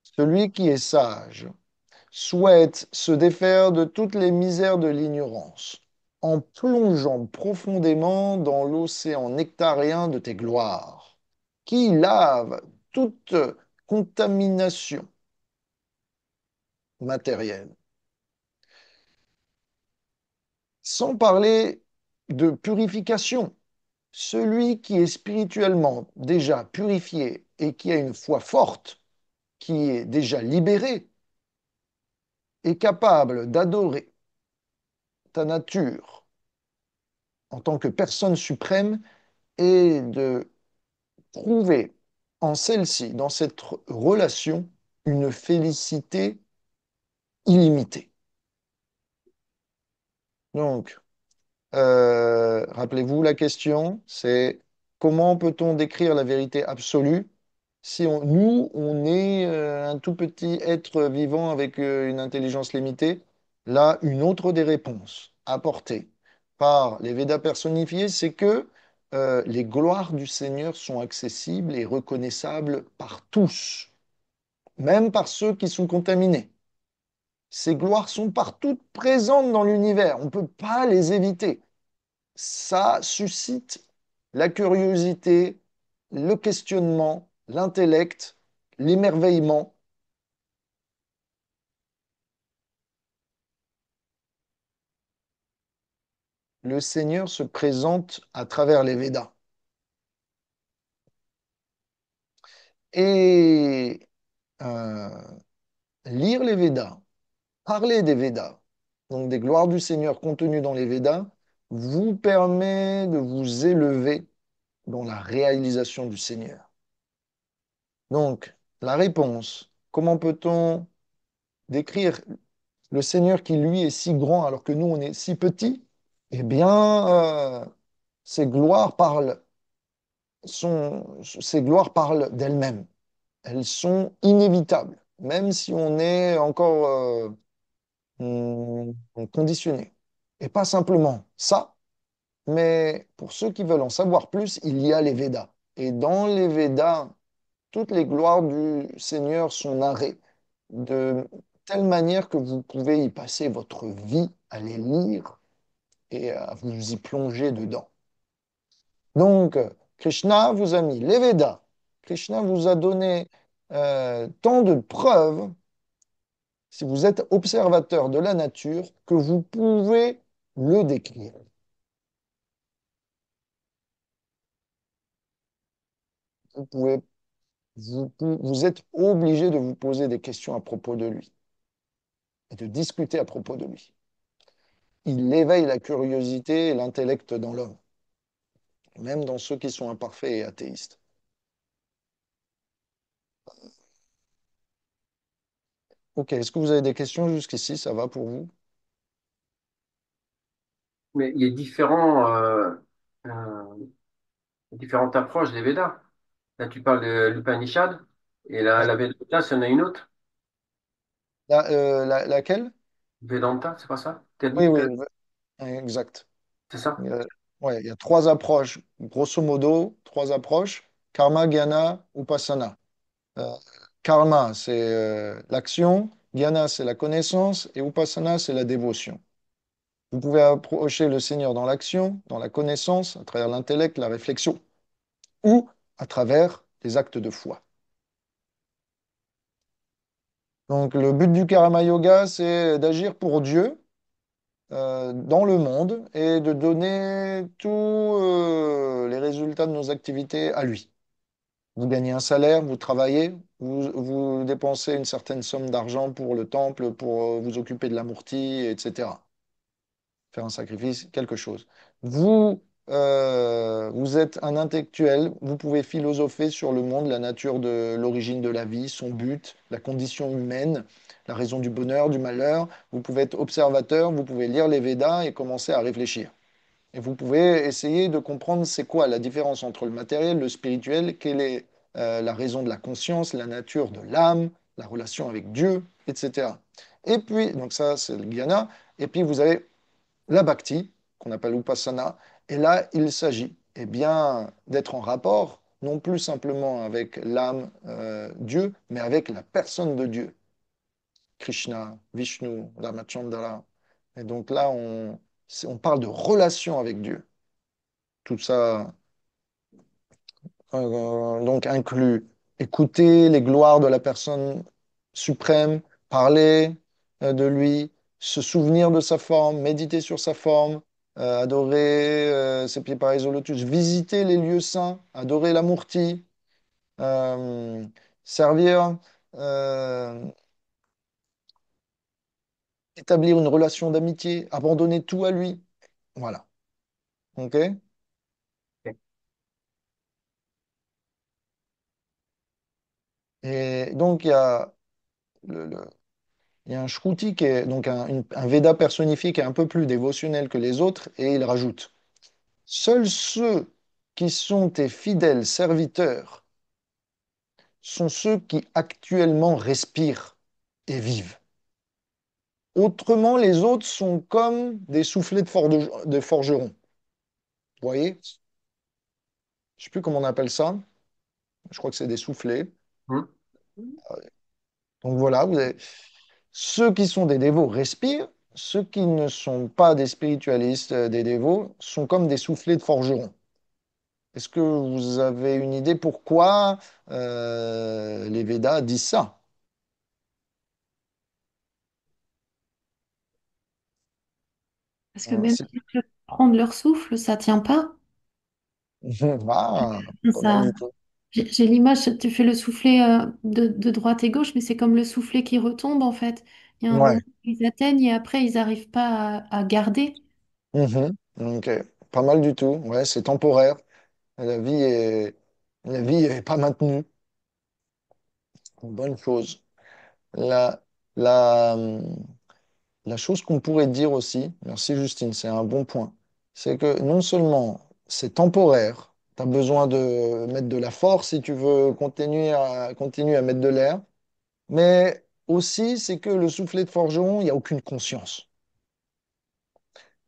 celui qui est sage souhaite se défaire de toutes les misères de l'ignorance en plongeant profondément dans l'océan nectarien de tes gloires, qui lave toute contamination matérielle. Sans parler de purification, celui qui est spirituellement déjà purifié et qui a une foi forte, qui est déjà libéré, est capable d'adorer ta nature en tant que personne suprême et de trouver en celle-ci, dans cette relation, une félicité illimitée. Donc, rappelez-vous la question, c'est comment peut-on décrire la vérité absolue si nous, on est un tout petit être vivant avec une intelligence limitée? Là, une autre des réponses apportées par les Védas personnifiés, c'est que les gloires du Seigneur sont accessibles et reconnaissables par tous, même par ceux qui sont contaminés. Ces gloires sont partout présentes dans l'univers, on ne peut pas les éviter. Ça suscite la curiosité, le questionnement, l'intellect, l'émerveillement. Le Seigneur se présente à travers les Védas. Et euh, lire les Védas, parler des Védas, donc des gloires du Seigneur contenues dans les Védas, vous permet de vous élever dans la réalisation du Seigneur. Donc, la réponse, comment peut-on décrire le Seigneur qui, lui, est si grand alors que nous, on est si petits? Eh bien, ces gloires parlent, ces gloires parlent d'elles-mêmes. Elles sont inévitables, même si on est encore conditionné. Et pas simplement ça, mais pour ceux qui veulent en savoir plus, il y a les Védas. Et dans les Védas, toutes les gloires du Seigneur sont narrées de telle manière que vous pouvez y passer votre vie à les lire et à vous y plonger dedans. Donc, Krishna vous a mis les Védas. Krishna vous a donné tant de preuves, si vous êtes observateur de la nature, que vous pouvez le décrire. Vous pouvez, vous êtes obligé de vous poser des questions à propos de lui et de discuter à propos de lui. Il éveille la curiosité et l'intellect dans l'homme, même dans ceux qui sont imparfaits et athéistes. Ok, est-ce que vous avez des questions jusqu'ici? Ça va pour vous?
Mais il y a euh, différentes approches des Védas. Là, tu parles de l'Upanishad, et
Ouais.
la Vedanta, c'en a une autre.
Laquelle?
Vedanta, c'est pas ça? T'as
Oui,
dit
oui,
que
exact.
c'est ça?
Ouais, il y a trois approches, grosso modo, trois approches, karma, jnana, upasana. Euh, Karma, c'est l'action, jnana, c'est la connaissance, et upasana, c'est la dévotion. Vous pouvez approcher le Seigneur dans l'action, dans la connaissance, à travers l'intellect, la réflexion, ou à travers les actes de foi. Donc, le but du Karma Yoga, c'est d'agir pour Dieu dans le monde et de donner tous les résultats de nos activités à lui. Vous gagnez un salaire, vous travaillez, vous dépensez une certaine somme d'argent pour le temple, pour vous occuper de la murti, etc. Faire un sacrifice, quelque chose. Vous êtes un intellectuel, vous pouvez philosopher sur le monde, la nature de l'origine de la vie, son but, la condition humaine, la raison du bonheur, du malheur. Vous pouvez être observateur, vous pouvez lire les Védas et commencer à réfléchir. Et vous pouvez essayer de comprendre c'est quoi la différence entre le matériel, le spirituel, quelle est la raison de la conscience, la nature de l'âme, la relation avec Dieu, etc. Et puis, donc ça, c'est le jnana. Et puis, vous avez la bhakti, qu'on appelle upasana. Et là, il s'agit eh bien, d'être en rapport, non plus simplement avec l'âme, Dieu, mais avec la personne de Dieu. Krishna, Vishnu, Ramachandra. Et donc là, on parle de relation avec Dieu. Tout ça donc inclut écouter les gloires de la personne suprême, parler de lui, se souvenir de sa forme, méditer sur sa forme, adorer ses pieds pareils au lotus, visiter les lieux saints, adorer la Murti, euh, servir, euh, établir une relation d'amitié, abandonner tout à lui. Voilà. OK? Et donc, le, le- il y a un Shruti qui est donc un Veda personnifié qui est un peu plus dévotionnel que les autres, et il rajoute, seuls ceux qui sont tes fidèles serviteurs sont ceux qui actuellement respirent et vivent. Autrement, les autres sont comme des soufflets de forgerons. Vous voyez? Je ne sais plus comment on appelle ça. Je crois que c'est des soufflets.
Hmm.
Donc voilà, ceux qui sont des dévots respirent, ceux qui ne sont pas des spiritualistes, des dévots, sont comme des soufflets de forgerons. Est-ce que vous avez une idée pourquoi les Védas disent ça?
Parce que
Hein,
même si tu veux prendre leur souffle, ça tient pas.
Ah, pas mal
Ça,
du tout.
j'ai l'image, tu fais le soufflet de droite et gauche, mais c'est comme le soufflet qui retombe en fait. Il y a un moment
Ouais.
où ils atteignent et après ils n'arrivent pas à garder.
Mhm. Ok. Pas mal du tout. Ouais, c'est temporaire. La vie est, la vie est pas maintenue. Une bonne chose. La, la, la chose qu'on pourrait dire aussi, merci Justine, c'est un bon point, c'est que non seulement c'est temporaire, tu as besoin de mettre de la force si tu veux continuer à mettre de l'air, mais aussi c'est que le soufflet de forgeron, il n'y a aucune conscience.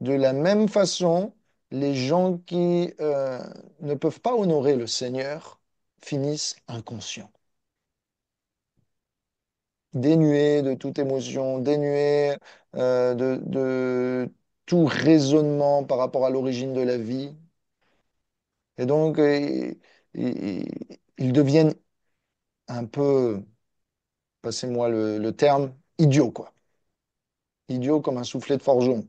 De la même façon, les gens qui ne peuvent pas honorer le Seigneur finissent inconscients, dénués de toute émotion, dénués de tout raisonnement par rapport à l'origine de la vie. Et donc, ils deviennent un peu, passez-moi le terme, idiots, quoi. Idiots comme un soufflet de forgeron.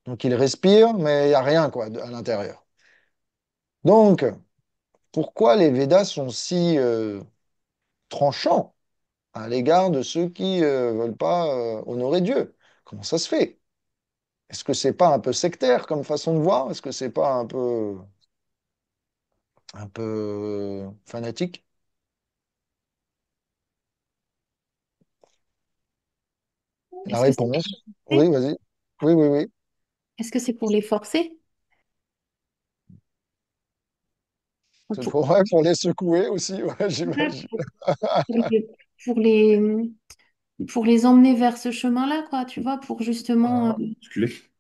Donc, ils respirent, mais il n'y a rien, quoi, à l'intérieur. Donc, pourquoi les Védas sont si tranchants à l'égard de ceux qui veulent pas honorer Dieu? Comment ça se fait? Est-ce que c'est pas un peu sectaire comme façon de voir? Est-ce que c'est pas un peu fanatique? La
Est-ce que c'est
réponse, oui, vas-y. Oui, oui, oui.
est-ce que c'est pour les forcer?
C'est
Pour,
pour, ouais, pour les secouer aussi, ouais, j'imagine.
pour les, pour les, pour les emmener vers ce chemin-là, quoi, tu vois, pour justement,
Bousculer.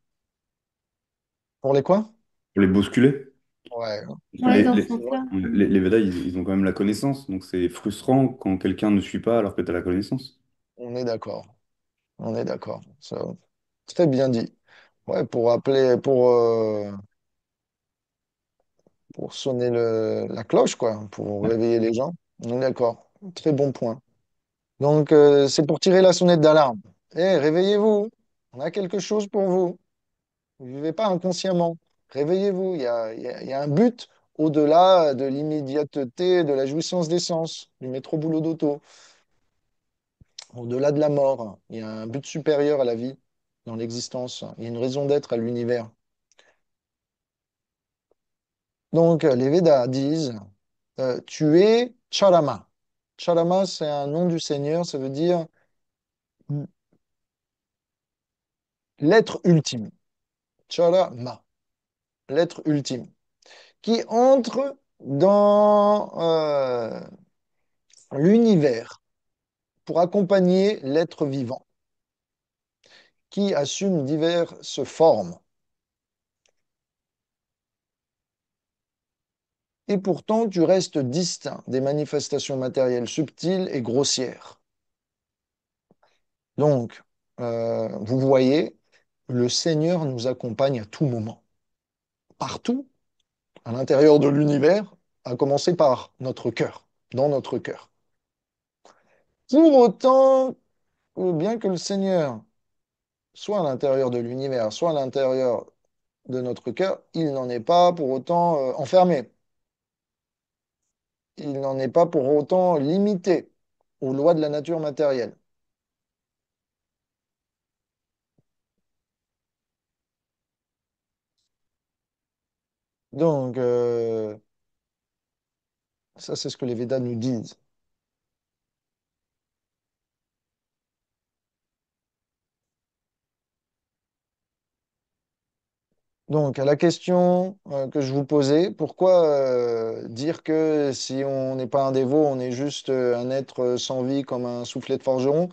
Pour les quoi?
Pour les bousculer.
Ouais,
Parce que
ouais,
ouais,
dans ce
c'est vrai.
sens-là.
les Védas, ils ont quand même la connaissance. Donc c'est frustrant quand quelqu'un ne suit pas alors que tu as la connaissance.
On est d'accord. On est d'accord. Très bien dit. Ouais, pour appeler, pour sonner la cloche, quoi, pour réveiller les gens. On est d'accord. Très bon point. Donc, c'est pour tirer la sonnette d'alarme. Eh, réveillez-vous. On a quelque chose pour vous. Vous ne vivez pas inconsciemment. Réveillez-vous. Il y a un but au-delà de l'immédiateté, de la jouissance des sens, du métro boulot d'auto. Au-delà de la mort, il y a un but supérieur à la vie, dans l'existence. Il y a une raison d'être à l'univers. Donc, les Védas disent, tu es Charama. Charama, c'est un nom du Seigneur, ça veut dire l'être ultime. Charama, l'être ultime, qui entre dans l'univers pour accompagner l'être vivant, qui assume diverses formes. Et pourtant, tu restes distinct des manifestations matérielles subtiles et grossières. Donc, vous voyez, le Seigneur nous accompagne à tout moment, partout, à l'intérieur de l'univers, à commencer par notre cœur, dans notre cœur. Pour autant, bien que le Seigneur soit à l'intérieur de l'univers, soit à l'intérieur de notre cœur, il n'en est pas pour autant enfermé. Il n'en est pas pour autant limité aux lois de la nature matérielle. Donc, ça, c'est ce que les Védas nous disent. Donc, à la question que je vous posais, pourquoi dire que si on n'est pas un dévot, on est juste un être sans vie comme un soufflet de forgeron?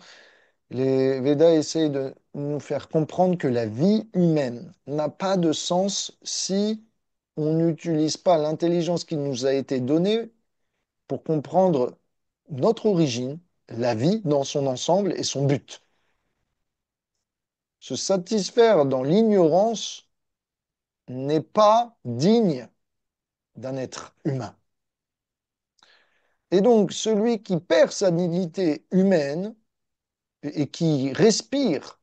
Les Védas essayent de nous faire comprendre que la vie humaine n'a pas de sens si on n'utilise pas l'intelligence qui nous a été donnée pour comprendre notre origine, la vie dans son ensemble et son but. Se satisfaire dans l'ignorance n'est pas digne d'un être humain. Et donc, celui qui perd sa dignité humaine et qui respire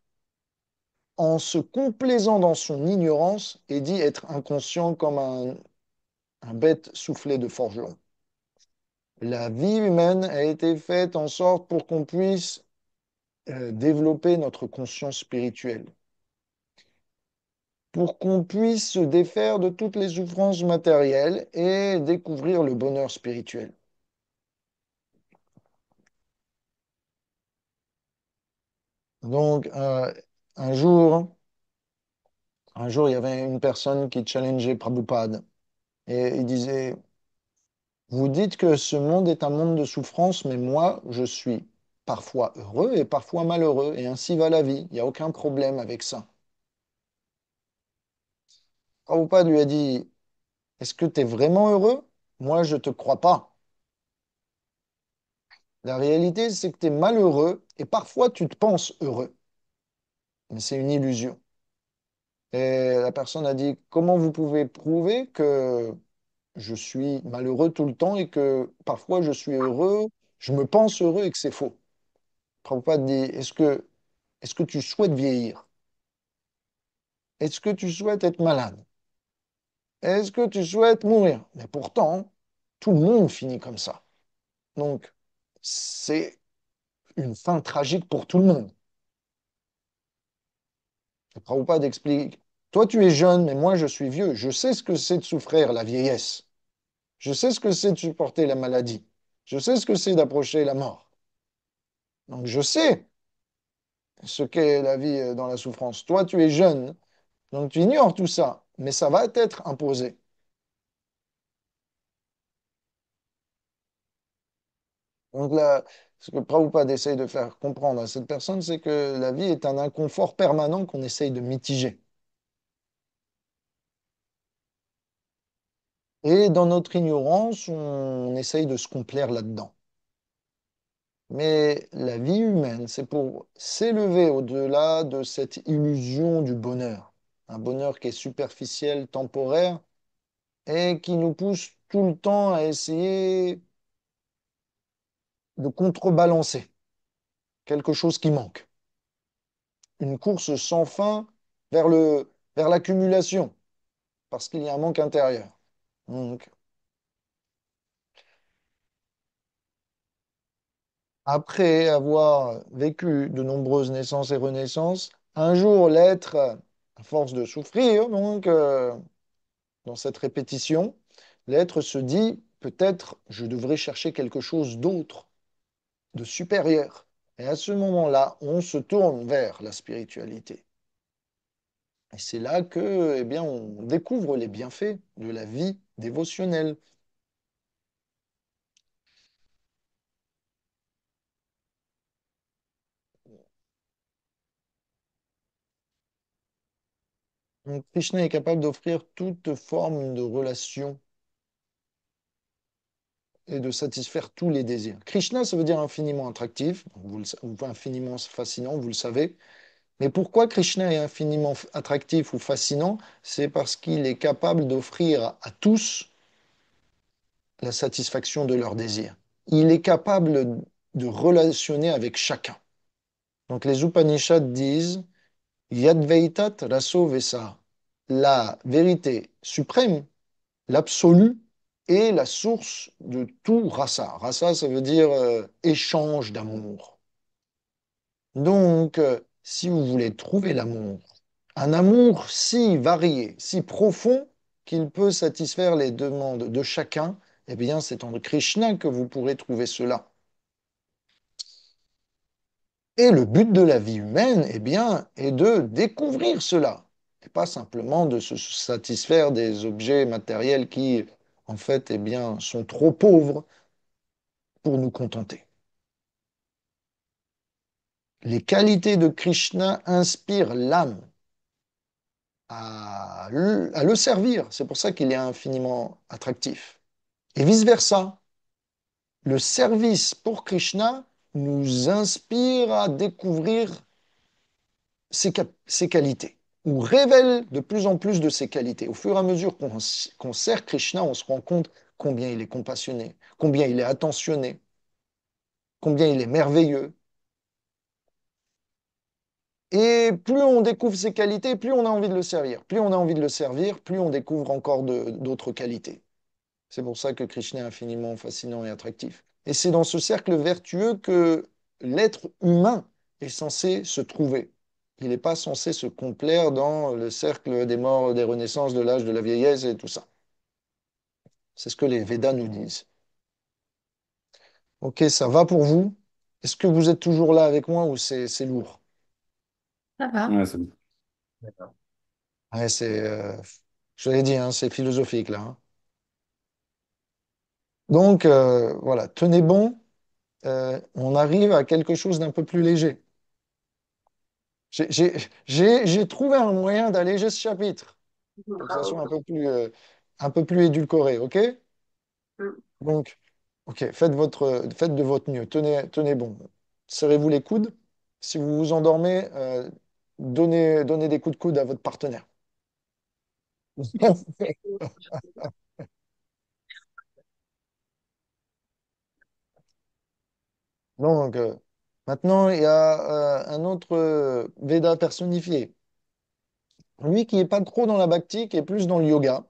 en se complaisant dans son ignorance est dit être inconscient comme un bête soufflé de forgeron. La vie humaine a été faite en sorte pour qu'on puisse développer notre conscience spirituelle, pour qu'on puisse se défaire de toutes les souffrances matérielles et découvrir le bonheur spirituel. Donc, un jour, il y avait une personne qui challengeait Prabhupada et il disait, vous dites que ce monde est un monde de souffrance, mais moi, je suis parfois heureux et parfois malheureux, et ainsi va la vie. Il n'y a aucun problème avec ça. Prabhupada lui a dit, est-ce que tu es vraiment heureux? Moi, je ne te crois pas. La réalité, c'est que tu es malheureux et parfois tu te penses heureux, mais c'est une illusion. Et la personne a dit, comment vous pouvez prouver que je suis malheureux tout le temps et que parfois je suis heureux, je me pense heureux et que c'est faux? Prabhupada dit, est-ce que tu souhaites vieillir? Est-ce que tu souhaites être malade? Est-ce que tu souhaites mourir? Mais pourtant, tout le monde finit comme ça. Donc, c'est une fin tragique pour tout le monde. Et Prabhupada explique, toi tu es jeune, mais moi je suis vieux. Je sais ce que c'est de souffrir la vieillesse. Je sais ce que c'est de supporter la maladie. Je sais ce que c'est d'approcher la mort. Donc je sais ce qu'est la vie dans la souffrance. Toi tu es jeune, donc tu ignores tout ça, mais ça va t'être imposé. Donc là, ce que Prabhupada essaye de faire comprendre à cette personne, c'est que la vie est un inconfort permanent qu'on essaye de mitiger. Et dans notre ignorance, on essaye de se complaire là-dedans. Mais la vie humaine, c'est pour s'élever au-delà de cette illusion du bonheur. Un bonheur qui est superficiel, temporaire, et qui nous pousse tout le temps à essayer de contrebalancer quelque chose qui manque. Une course sans fin vers l'accumulation, parce qu'il y a un manque intérieur. Donc, après avoir vécu de nombreuses naissances et renaissances, un jour l'être, à force de souffrir, donc, dans cette répétition, l'être se dit, peut-être je devrais chercher quelque chose d'autre, de supérieur. Et à ce moment-là, on se tourne vers la spiritualité. Et c'est là que, eh bien, on découvre les bienfaits de la vie dévotionnelle. Donc, Krishna est capable d'offrir toute forme de relation et de satisfaire tous les désirs. Krishna, ça veut dire infiniment attractif, ou infiniment fascinant, vous le savez. Mais pourquoi Krishna est infiniment attractif ou fascinant? C'est parce qu'il est capable d'offrir à tous la satisfaction de leurs désirs. Il est capable de relationner avec chacun. Donc les Upanishads disent Yadvaitat raso vesa. La vérité suprême, l'absolu, est la source de tout rasa. Rasa, ça veut dire échange d'amour. Donc, si vous voulez trouver l'amour, un amour si varié, si profond qu'il peut satisfaire les demandes de chacun, eh bien, c'est en Krishna que vous pourrez trouver cela. Et le but de la vie humaine, eh bien, est de découvrir cela, et pas simplement de se satisfaire des objets matériels qui, en fait, eh bien, sont trop pauvres pour nous contenter. Les qualités de Krishna inspirent l'âme à le servir. C'est pour ça qu'il est infiniment attractif. Et vice-versa, le service pour Krishna nous inspire à découvrir ses qualités, ou révèle de plus en plus de ses qualités. Au fur et à mesure qu'on sert Krishna, on se rend compte combien il est compassionné, combien il est attentionné, combien il est merveilleux. Et plus on découvre ses qualités, plus on a envie de le servir. Plus on a envie de le servir, plus on découvre encore d'autres qualités. C'est pour ça que Krishna est infiniment fascinant et attractif. Et c'est dans ce cercle vertueux que l'être humain est censé se trouver. Il n'est pas censé se complaire dans le cercle des morts, des renaissances, de l'âge, de la vieillesse et tout ça. C'est ce que les Védas nous disent. Ok, ça va pour vous? Est-ce que vous êtes toujours là avec moi ou c'est lourd?
Ça va.
Ouais, c'est bon.
D'accord.
Ouais, je l'ai dit, hein, c'est philosophique là, hein. Donc, voilà, tenez bon. On arrive à quelque chose d'un peu plus léger. J'ai trouvé un moyen d'alléger ce chapitre pour que ça soit
Bravo.
un peu plus édulcoré, ok?
Mm.
Donc, ok, faites de votre mieux, tenez bon. Serrez-vous les coudes. Si vous vous endormez, donnez des coups de coude à votre partenaire. Donc, maintenant, il y a un autre Veda personnifié. Lui qui n'est pas trop dans la bhakti, qui est plus dans le yoga,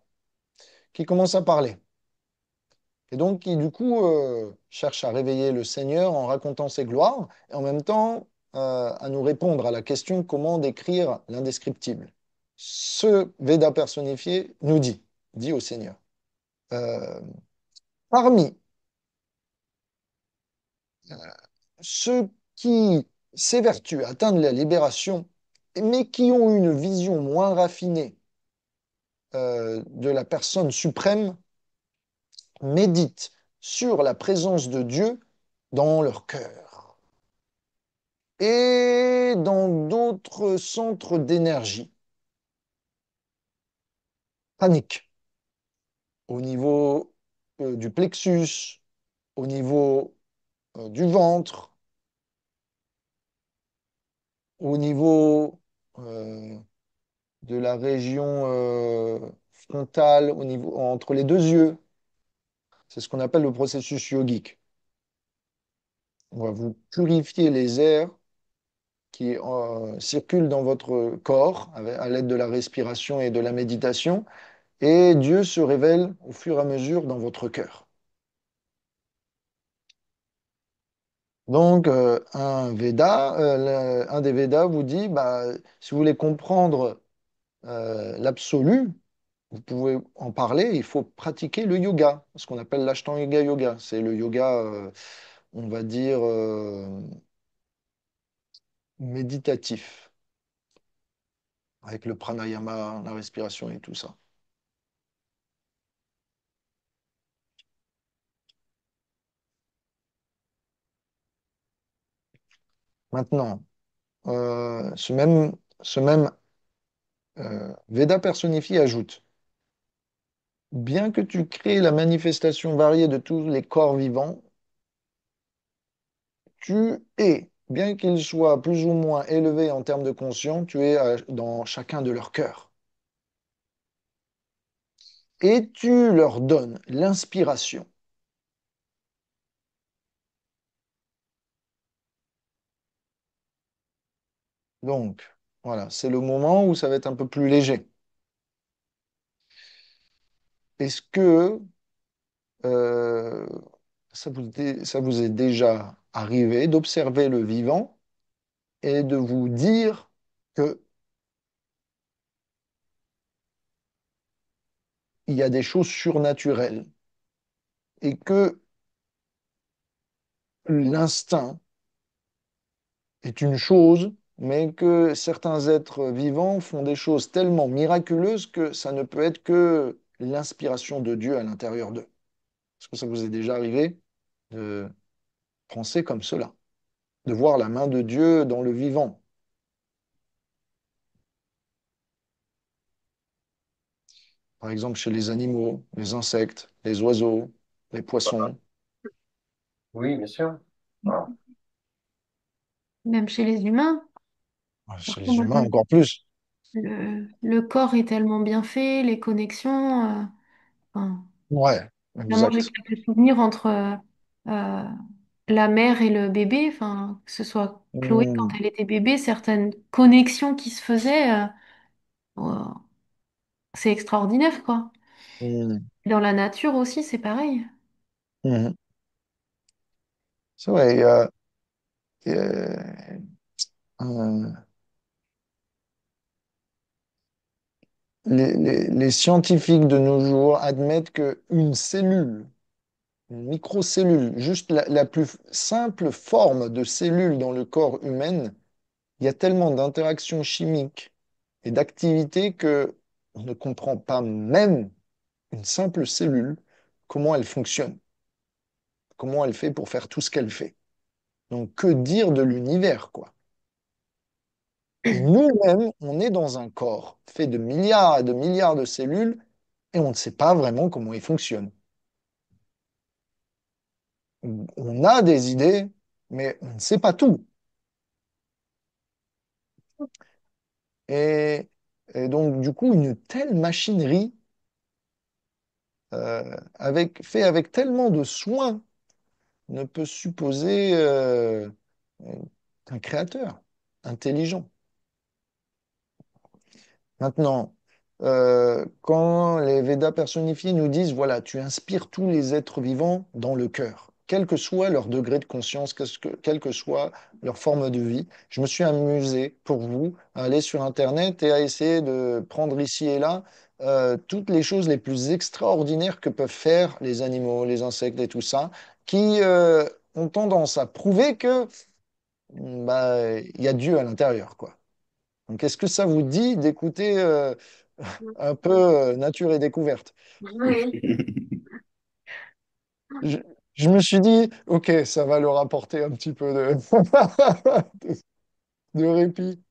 qui commence à parler. Et donc, qui du coup cherche à réveiller le Seigneur en racontant ses gloires, et en même temps à nous répondre à la question comment décrire l'indescriptible. Ce Veda personnifié nous dit au Seigneur, euh, parmi ceux qui s'évertuent à atteindre la libération, mais qui ont une vision moins raffinée de la personne suprême, méditent sur la présence de Dieu dans leur cœur et dans d'autres centres d'énergie. Panique au niveau du plexus, au niveau du ventre, au niveau de la région frontale, au niveau, entre les deux yeux. C'est ce qu'on appelle le processus yogique. On va vous purifier les airs qui circulent dans votre corps à l'aide de la respiration et de la méditation, et Dieu se révèle au fur et à mesure dans votre cœur. Donc, un des Védas vous dit, bah, si vous voulez comprendre l'absolu, vous pouvez en parler, il faut pratiquer le yoga, ce qu'on appelle l'Ashtanga Yoga. C'est le yoga, on va dire, méditatif. avec le pranayama, la respiration et tout ça. Maintenant, ce même Veda personnifié ajoute, bien que tu crées la manifestation variée de tous les corps vivants, tu es, bien qu'ils soient plus ou moins élevés en termes de conscience, tu es dans chacun de leurs cœurs. Et tu leur donnes l'inspiration. Donc, voilà, c'est le moment où ça va être un peu plus léger. Est-ce que euh, ça vous est déjà arrivé d'observer le vivant et de vous dire qu'il y a des choses surnaturelles et que l'instinct est une chose, mais que certains êtres vivants font des choses tellement miraculeuses que ça ne peut être que l'inspiration de Dieu à l'intérieur d'eux. Est-ce que ça vous est déjà arrivé de penser comme cela, de voir la main de Dieu dans le vivant? Par exemple, chez les animaux, les insectes, les oiseaux, les poissons,
Oui, bien sûr. Ah,
Même chez les humains.
chez les
Parfois,
humains encore plus.
le corps est tellement bien fait, les connexions. Enfin,
Ouais,
là, moi, j'ai
exact.
quelques souvenirs entre euh, la mère et le bébé, enfin, que ce soit Chloé quand
Hmm,
elle était bébé, certaines connexions qui se faisaient, oh, c'est extraordinaire, quoi.
hmm,
Dans la nature aussi, c'est pareil.
hmm. C'est vrai, il y a un- les scientifiques de nos jours admettent qu'une cellule, une microcellule, juste la plus simple forme de cellule dans le corps humain, il y a tellement d'interactions chimiques et d'activités que on ne comprend pas même une simple cellule, comment elle fonctionne, comment elle fait pour faire tout ce qu'elle fait. Donc, que dire de l'univers, quoi? Et nous-mêmes, on est dans un corps fait de milliards et de milliards de cellules et on ne sait pas vraiment comment il fonctionne. On a des idées, mais on ne sait pas tout. Et, et donc, du coup, une telle machinerie, fait avec tellement de soin, ne peut supposer un créateur intelligent. Maintenant, quand les Védas personnifiés nous disent, voilà, tu inspires tous les êtres vivants dans le cœur, quel que soit leur degré de conscience, quelle que soit leur forme de vie, je me suis amusé pour vous à aller sur Internet et à essayer de prendre ici et là toutes les choses les plus extraordinaires que peuvent faire les animaux, les insectes et tout ça, qui ont tendance à prouver que bah, il y a Dieu à l'intérieur, quoi. Donc, est-ce que ça vous dit d'écouter un peu Nature et découverte?
Oui.
Je, je me suis dit, ok, ça va leur apporter un petit peu de répit.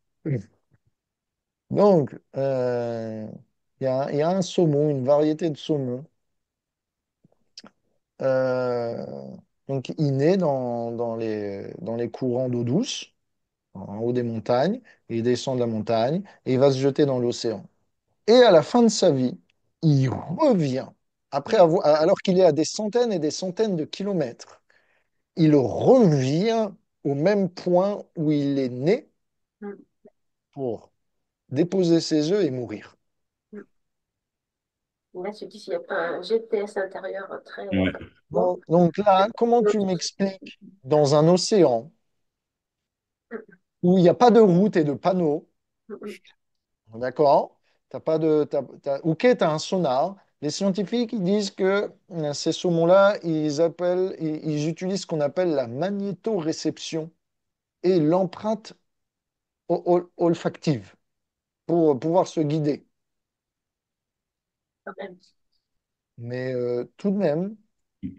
Donc, il y a un saumon, une variété de saumon. euh, donc, il naît dans les courants d'eau douce, en haut des montagnes, et il descend de la montagne, et il va se jeter dans l'océan. Et à la fin de sa vie, il revient, alors qu'il est à des centaines et des centaines de kilomètres, il revient au même point où il est né pour déposer ses œufs et mourir.
Là, tu dis qu'il y a un GPS intérieur très
Ouais.
bon.
Donc là, comment tu m'expliques dans un océan où il n'y a pas de route et de panneaux, d'accord? T'as pas de, ok, tu as un sonar. Les scientifiques ils disent que ces saumons-là, ils utilisent ce qu'on appelle la magnétoréception et l'empreinte olfactive pour pouvoir se guider.
quand même.
Mais tout de même,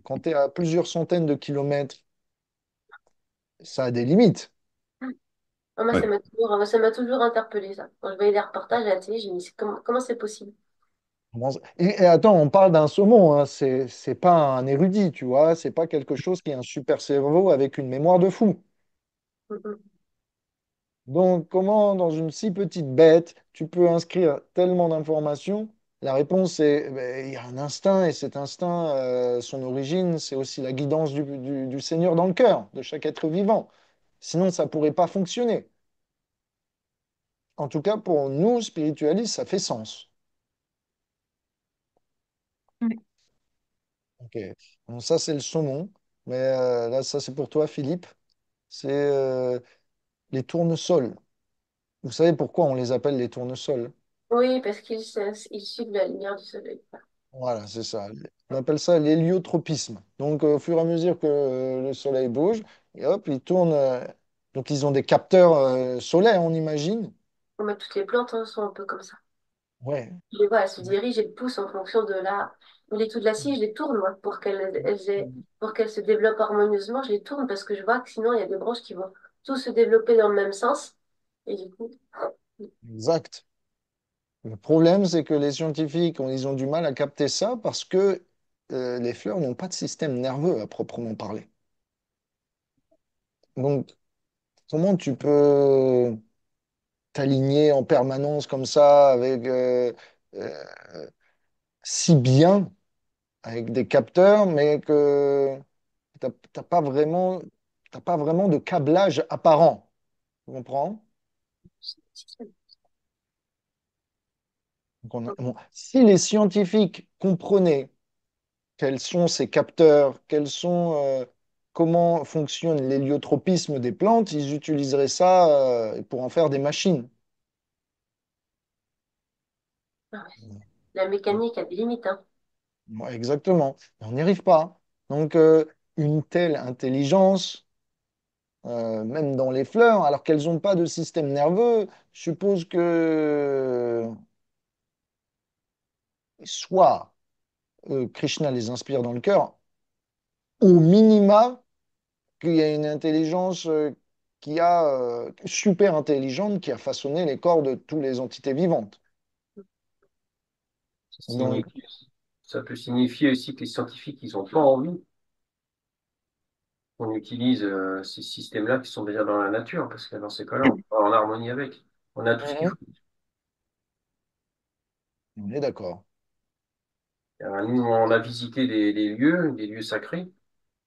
quand tu es à plusieurs centaines de kilomètres, ça a des limites.
Ah, moi,
Ouais.
ça m'a toujours interpellé ça. Quand je voyais des reportages à la télé, je me dis, comment c'est possible?
Et attends, on parle d'un saumon, hein. C'est pas un érudit, tu vois. C'est pas quelque chose qui a un super cerveau avec une mémoire de fou.
Mhm.
Donc, comment, dans une si petite bête, tu peux inscrire tellement d'informations? La réponse est, ben, il y a un instinct, et cet instinct, son origine, c'est aussi la guidance du Seigneur dans le cœur de chaque être vivant. Sinon, ça ne pourrait pas fonctionner. En tout cas, pour nous, spiritualistes, ça fait sens.
Ouais.
Ok. Donc, ça, c'est le saumon. Mais là, ça, c'est pour toi, Philippe. C'est les tournesols. Vous savez pourquoi on les appelle les tournesols?
Oui, parce ils suivent la lumière du soleil.
Voilà, c'est ça. On appelle ça l'héliotropisme. Donc, au fur et à mesure que le soleil bouge, et hop, ils tournent. Donc, ils ont des capteurs solaires, on imagine.
Mais toutes les plantes hein, sont un peu comme ça.
Ouais.
Je les vois, elles se dirigent et poussent en fonction de la. Les tout de la scie, je les tourne, moi, pour qu'elles se développent harmonieusement. Je les tourne parce que je vois que sinon, il y a des branches qui vont tous se développer dans le même sens. Et du coup,
Exact. Le problème, c'est que les scientifiques, ils ont du mal à capter ça parce que les fleurs n'ont pas de système nerveux à proprement parler. Donc, comment tu peux t'aligner en permanence comme ça avec euh, si bien avec des capteurs, mais que t'as pas vraiment, t'as pas vraiment de câblage apparent. Tu comprends? Donc si les scientifiques comprenaient quels sont ces capteurs, comment fonctionne l'héliotropisme des plantes, ils utiliseraient ça pour en faire des machines.
ah ouais, la mécanique a des limites, hein.
Ouais, exactement. Mais on n'y arrive pas. Donc, une telle intelligence, même dans les fleurs, alors qu'elles n'ont pas de système nerveux, je suppose que soit Krishna les inspire dans le cœur, au minima, qu'il y a une intelligence super intelligente qui a façonné les corps de toutes les entités vivantes.
Ça
Donc,
signifie- ça peut signifier aussi que les scientifiques, ils ont pas envie qu'on utilise ces systèmes-là qui sont déjà dans la nature, parce que dans ces cas-là, on est pas en harmonie avec. On a tout ce qu'il
mhm,
faut.
on est d'accord.
Nous, on a visité des lieux sacrés,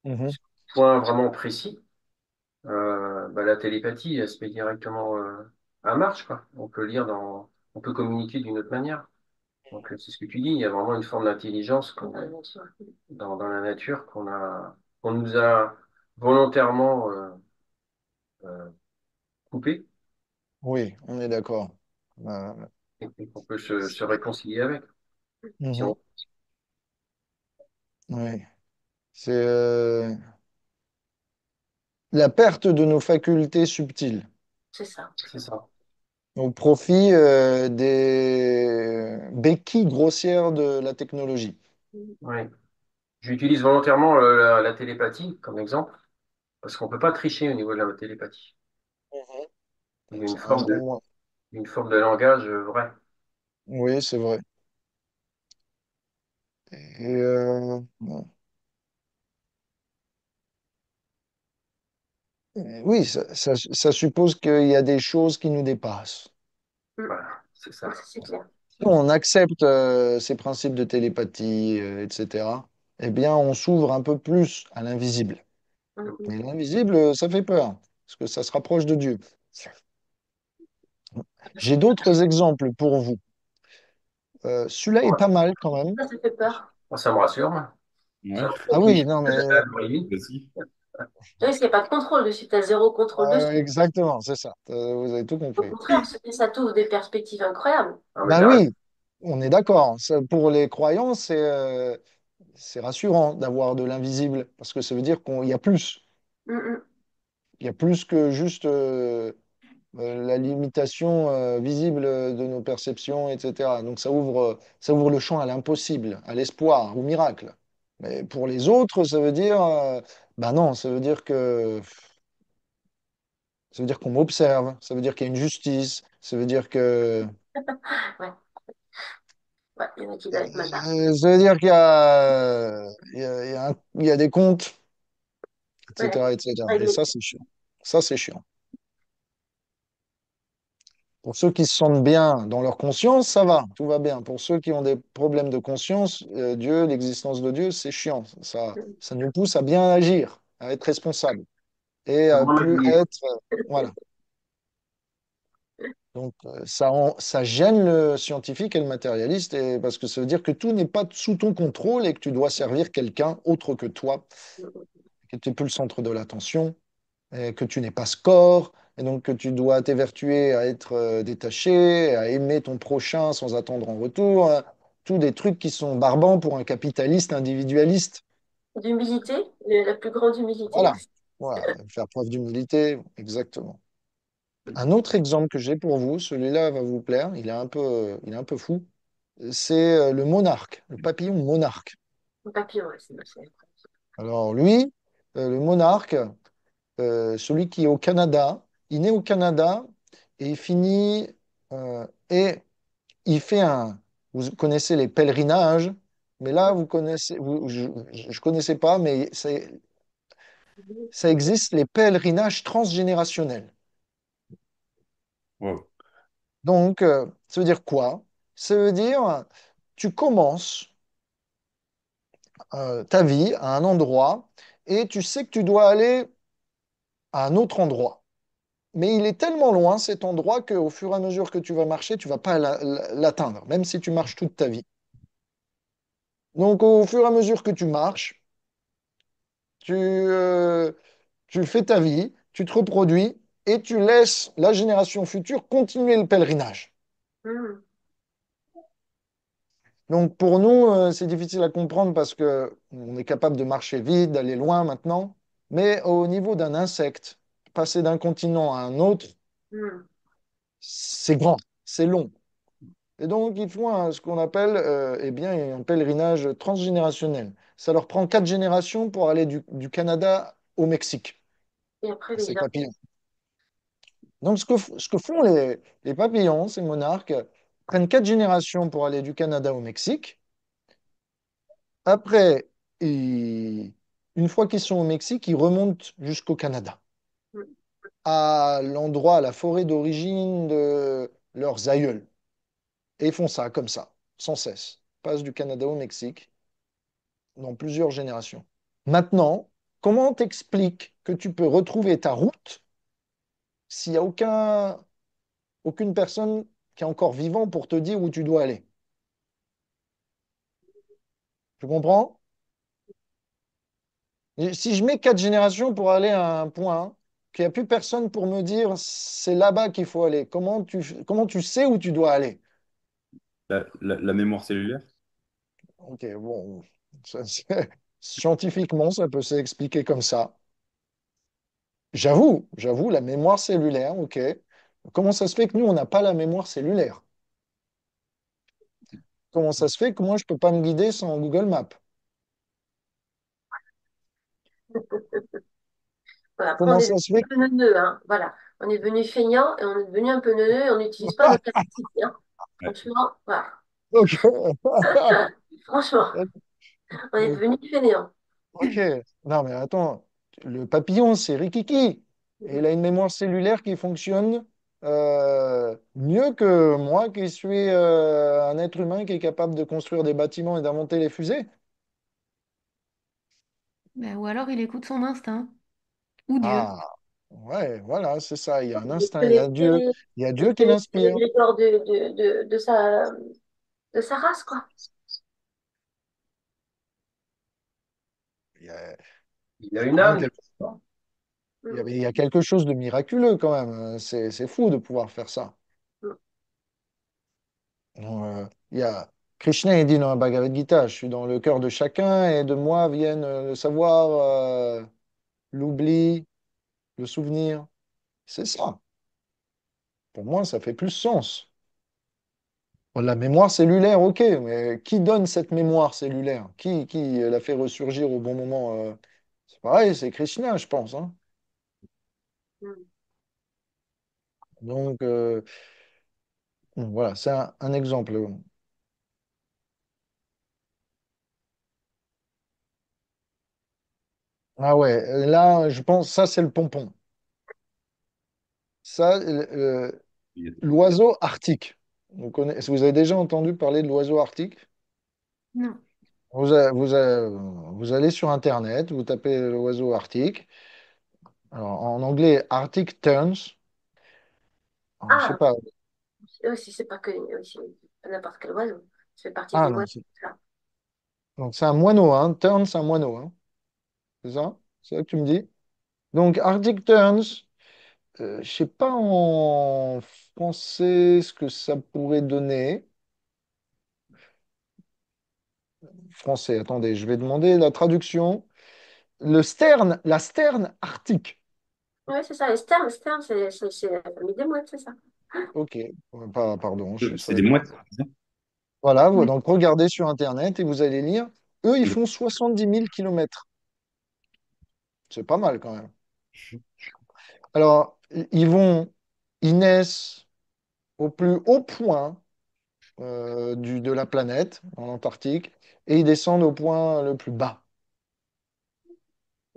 Mhm.
point vraiment précis. La télépathie, elle se met directement à marche, quoi. On peut communiquer d'une autre manière. Donc, c'est ce que tu dis, il y a vraiment une forme d'intelligence dans la nature qu'on nous a volontairement euh, coupée
Oui, on est d'accord. Euh,
et qu'on peut se réconcilier avec. Si
mhm,
on,
oui. C'est la perte de nos facultés subtiles
C'est ça.
c'est ça.
au profit des béquilles grossières de la technologie.
Ouais. J'utilise volontairement la télépathie comme exemple, parce qu'on peut pas tricher au niveau de la télépathie.
Mhm.
Il y a
C'est un don.
une forme de langage vrai.
Oui, c'est vrai. Et, bon. Oui, ça suppose qu'il y a des choses qui nous dépassent.
Mm.
Voilà, c'est ça.
Ouais, ça, c'est clair.
Si on accepte ces principes de télépathie, etc., eh bien, on s'ouvre un peu plus à l'invisible.
Mm,
Mais l'invisible, ça fait peur, parce que ça se rapproche de Dieu. J'ai d'autres exemples pour vous. Celui-là est
Ouais.
pas mal quand même.
ça fait peur.
Moi, ça me rassure, moi. Ça
Ouais.
Ah
me
oui,
fait
non, mais
Vas-y.
Tu vois, parce qu'il n'y a pas de contrôle dessus, tu as zéro contrôle dessus.
exactement, c'est ça. Vous avez tout
Au
compris.
contraire, ça t'ouvre des perspectives incroyables.
Non, mais
Bah
t'as raison.
oui, on est d'accord. Pour les croyants, c'est rassurant d'avoir de l'invisible, parce que ça veut dire qu'il y a plus.
Mm, mm.
Il y a plus que juste la limitation visible de nos perceptions, etc. Donc ça ouvre le champ à l'impossible, à l'espoir, au miracle. Mais pour les autres, ça veut dire, bah non, ça veut dire qu'on m'observe, ça veut dire qu'il y a une justice, ça veut dire que,
Ouais, ouais, il y en a qui doivent être mazars.
ça veut dire qu'il y a, il y a des comptes,
Ouais,
etc., etc. Et
régler.
ça, c'est chiant. Ça, c'est chiant. Pour ceux qui se sentent bien dans leur conscience, ça va, tout va bien. Pour ceux qui ont des problèmes de conscience, Dieu, l'existence de Dieu, c'est chiant. Ça nous pousse à bien agir, à être responsable et
À
à
moins
plus
maquillé.
être. Voilà. Donc, ça gêne le scientifique et le matérialiste parce que ça veut dire que tout n'est pas sous ton contrôle et que tu dois servir quelqu'un autre que toi, que tu n'es plus le centre de l'attention, et que tu n'es pas score, et donc que tu dois t'évertuer à être détaché, à aimer ton prochain sans attendre en retour. Tous des trucs qui sont barbants pour un capitaliste individualiste.
D'humilité, la plus grande humilité
Voilà.
aussi.
Voilà. Faire preuve d'humilité, exactement. Un autre exemple que j'ai pour vous, celui-là va vous plaire, il est un peu fou. C'est le monarque, le papillon monarque.
Le papillon, ouais,
Alors lui, le monarque, celui qui est au Canada, il naît au Canada et il finit et il fait un. Vous connaissez les pèlerinages, mais là vous connaissez, je connaissais pas, mais ça existe les pèlerinages transgénérationnels.
Wow.
Donc ça veut dire quoi? Ça veut dire tu commences ta vie à un endroit et tu sais que tu dois aller à un autre endroit. Mais il est tellement loin cet endroit qu'au fur et à mesure que tu vas marcher, tu vas pas l'atteindre, même si tu marches toute ta vie. Donc au fur et à mesure que tu marches, tu fais ta vie, tu te reproduis et tu laisses la génération future continuer le pèlerinage.
Hmm.
Donc pour nous, c'est difficile à comprendre parce que on est capable de marcher vite, d'aller loin maintenant, mais au niveau d'un insecte, passer d'un continent à un autre,
Hmm.
c'est grand, c'est long. Et donc, ils font ce qu'on appelle eh bien, un pèlerinage transgénérationnel. Ça leur prend 4 générations pour aller du Canada au Mexique,
Et après,
ces
les
papillons. Donc, ce que font les papillons, ces monarques, prennent 4 générations pour aller du Canada au Mexique. Après, une fois qu'ils sont au Mexique, ils remontent jusqu'au Canada,
gens.
à l'endroit, à la forêt d'origine de leurs aïeuls. Et ils font ça comme ça, sans cesse. Ils passent du Canada au Mexique dans plusieurs générations. Maintenant, comment t'expliques que tu peux retrouver ta route s'il n'y a aucune personne qui est encore vivant pour te dire où tu dois aller? Tu comprends? Et si je mets 4 générations pour aller à un point, qu'il n'y a plus personne pour me dire c'est là-bas qu'il faut aller, comment tu sais où tu dois aller?
La mémoire cellulaire?
Ok, bon, scientifiquement, ça peut s'expliquer comme ça. J'avoue, la mémoire cellulaire, ok. Comment ça se fait que nous, on n'a pas la mémoire cellulaire? Comment ça se fait que moi, je peux pas me guider sans Google Maps?
Voilà, après, on
Comment
est
ça
devenu
se fait
un peu neuneux, hein. Voilà. On est devenu feignant et on est devenu un peu neuneux et on n'utilise pas nos capacités, hein.
Ouais.
Franchement, voilà.
Ok.
Franchement, on est devenu fainéant.
Ok. Non, mais attends, le papillon, c'est Rikiki. Et il a une mémoire cellulaire qui fonctionne mieux que moi, qui suis un être humain qui est capable de construire des bâtiments et d'inventer les fusées.
Ben, ou alors il écoute son instinct. Ou Dieu.
Ah, ouais, voilà, c'est ça. Il y a un
Il
instinct,
connaît,
Il y a
il
Dieu qui
connaît
l'inspire.
les corps de sa race, quoi.
Il y a,
Il
il
a
y a
une
quand même
âme.
quelque,
Mm.
il y a quelque chose de miraculeux quand même. C'est fou de pouvoir faire ça.
Mm.
Il y a Krishna, il dit dans la Bhagavad Gita, je suis dans le cœur de chacun et de moi viennent le savoir, l'oubli, le souvenir. C'est ça. Pour moi, ça fait plus sens. Bon, la mémoire cellulaire, ok, mais qui donne cette mémoire cellulaire? Qui la fait ressurgir au bon moment? C'est pareil, c'est Krishna, je pense, hein.
Mm.
Donc, bon, voilà, c'est un exemple. Ah ouais, là, je pense, ça, c'est le pompon. Ça, l'oiseau arctique. Vous avez déjà entendu parler de l'oiseau arctique?
Non.
Vous allez sur Internet, vous tapez l'oiseau arctique. Alors, en anglais, Arctic Terns. Alors, je sais
Ah,
pas.
aussi, c'est pas que aussi, pas n'importe quel oiseau. Ça fait partie
Ah
des
non,
moineaux. Ça.
donc c'est un moineau, hein. Tern, c'est un moineau, hein. C'est ça? C'est ça que tu me dis? Donc, Arctic Terns, je sais pas en français ce que ça pourrait donner. Français, attendez, je vais demander la traduction. La sterne arctique.
Ouais, c'est ça. Et Stern, c'est la famille des mouettes, c'est ça.
Ok, pardon, je
C'est
savais
des
pas.
mouettes, c'est ça?
Voilà,
Ouais.
donc regardez sur Internet et vous allez lire. Eux, ils font 70 000 kilomètres. C'est pas mal quand même. Alors, ils naissent au plus haut point de la planète, en Antarctique, et ils descendent au point le plus bas.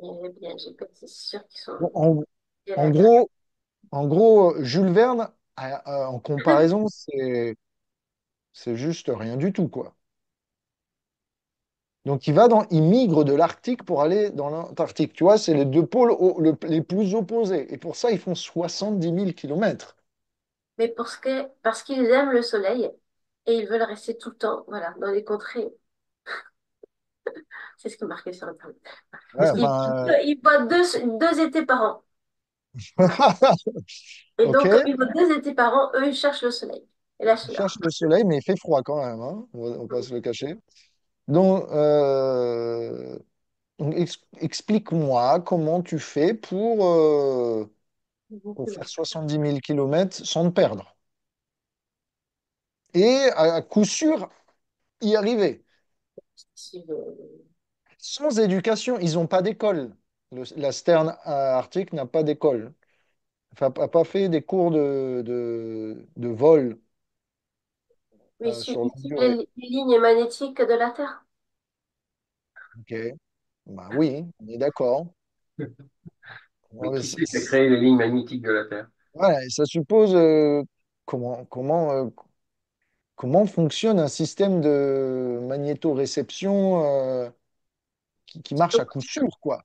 Eh bien, j'ai pas été sûr qu'ils
Bon,
sont liés à
en
la Terre.
gros, Jules Verne, en comparaison, c'est juste rien du tout, quoi. Donc, il migre de l'Arctique pour aller dans l'Antarctique. Tu vois, c'est les deux pôles les plus opposés. Et pour ça, ils font 70 000 kilomètres.
Mais parce qu'ils aiment le soleil et ils veulent rester tout le temps, voilà, dans les contrées. C'est ce qui est marqué sur Internet.
Ouais,
Ils,
enfin,
ils voient deux étés par an. Et
ok,
donc, comme ils voient deux étés par an, eux, ils cherchent le soleil et la
il
chaleur.
cherche le soleil, mais il fait froid quand même, hein. On va pas se le cacher. Donc, explique-moi comment tu fais pour faire 70 000 kilomètres sans te perdre. Et à coup sûr, y arriver.
Si,
Sans éducation, ils n'ont pas d'école. La Stern Arctic n'a pas d'école. Enfin, n'a pas fait des cours de vol
mais
sur
ils
longue
suivent
durée.
les lignes magnétiques de la Terre.
Ok, bah oui, on est d'accord.
Mais
Ouais,
qui c'est qui a créé les lignes magnétiques de la Terre?
voilà, et ça suppose comment, comment, euh, comment fonctionne un système de magnétoréception qui marche à
Donc,
coup sûr, quoi.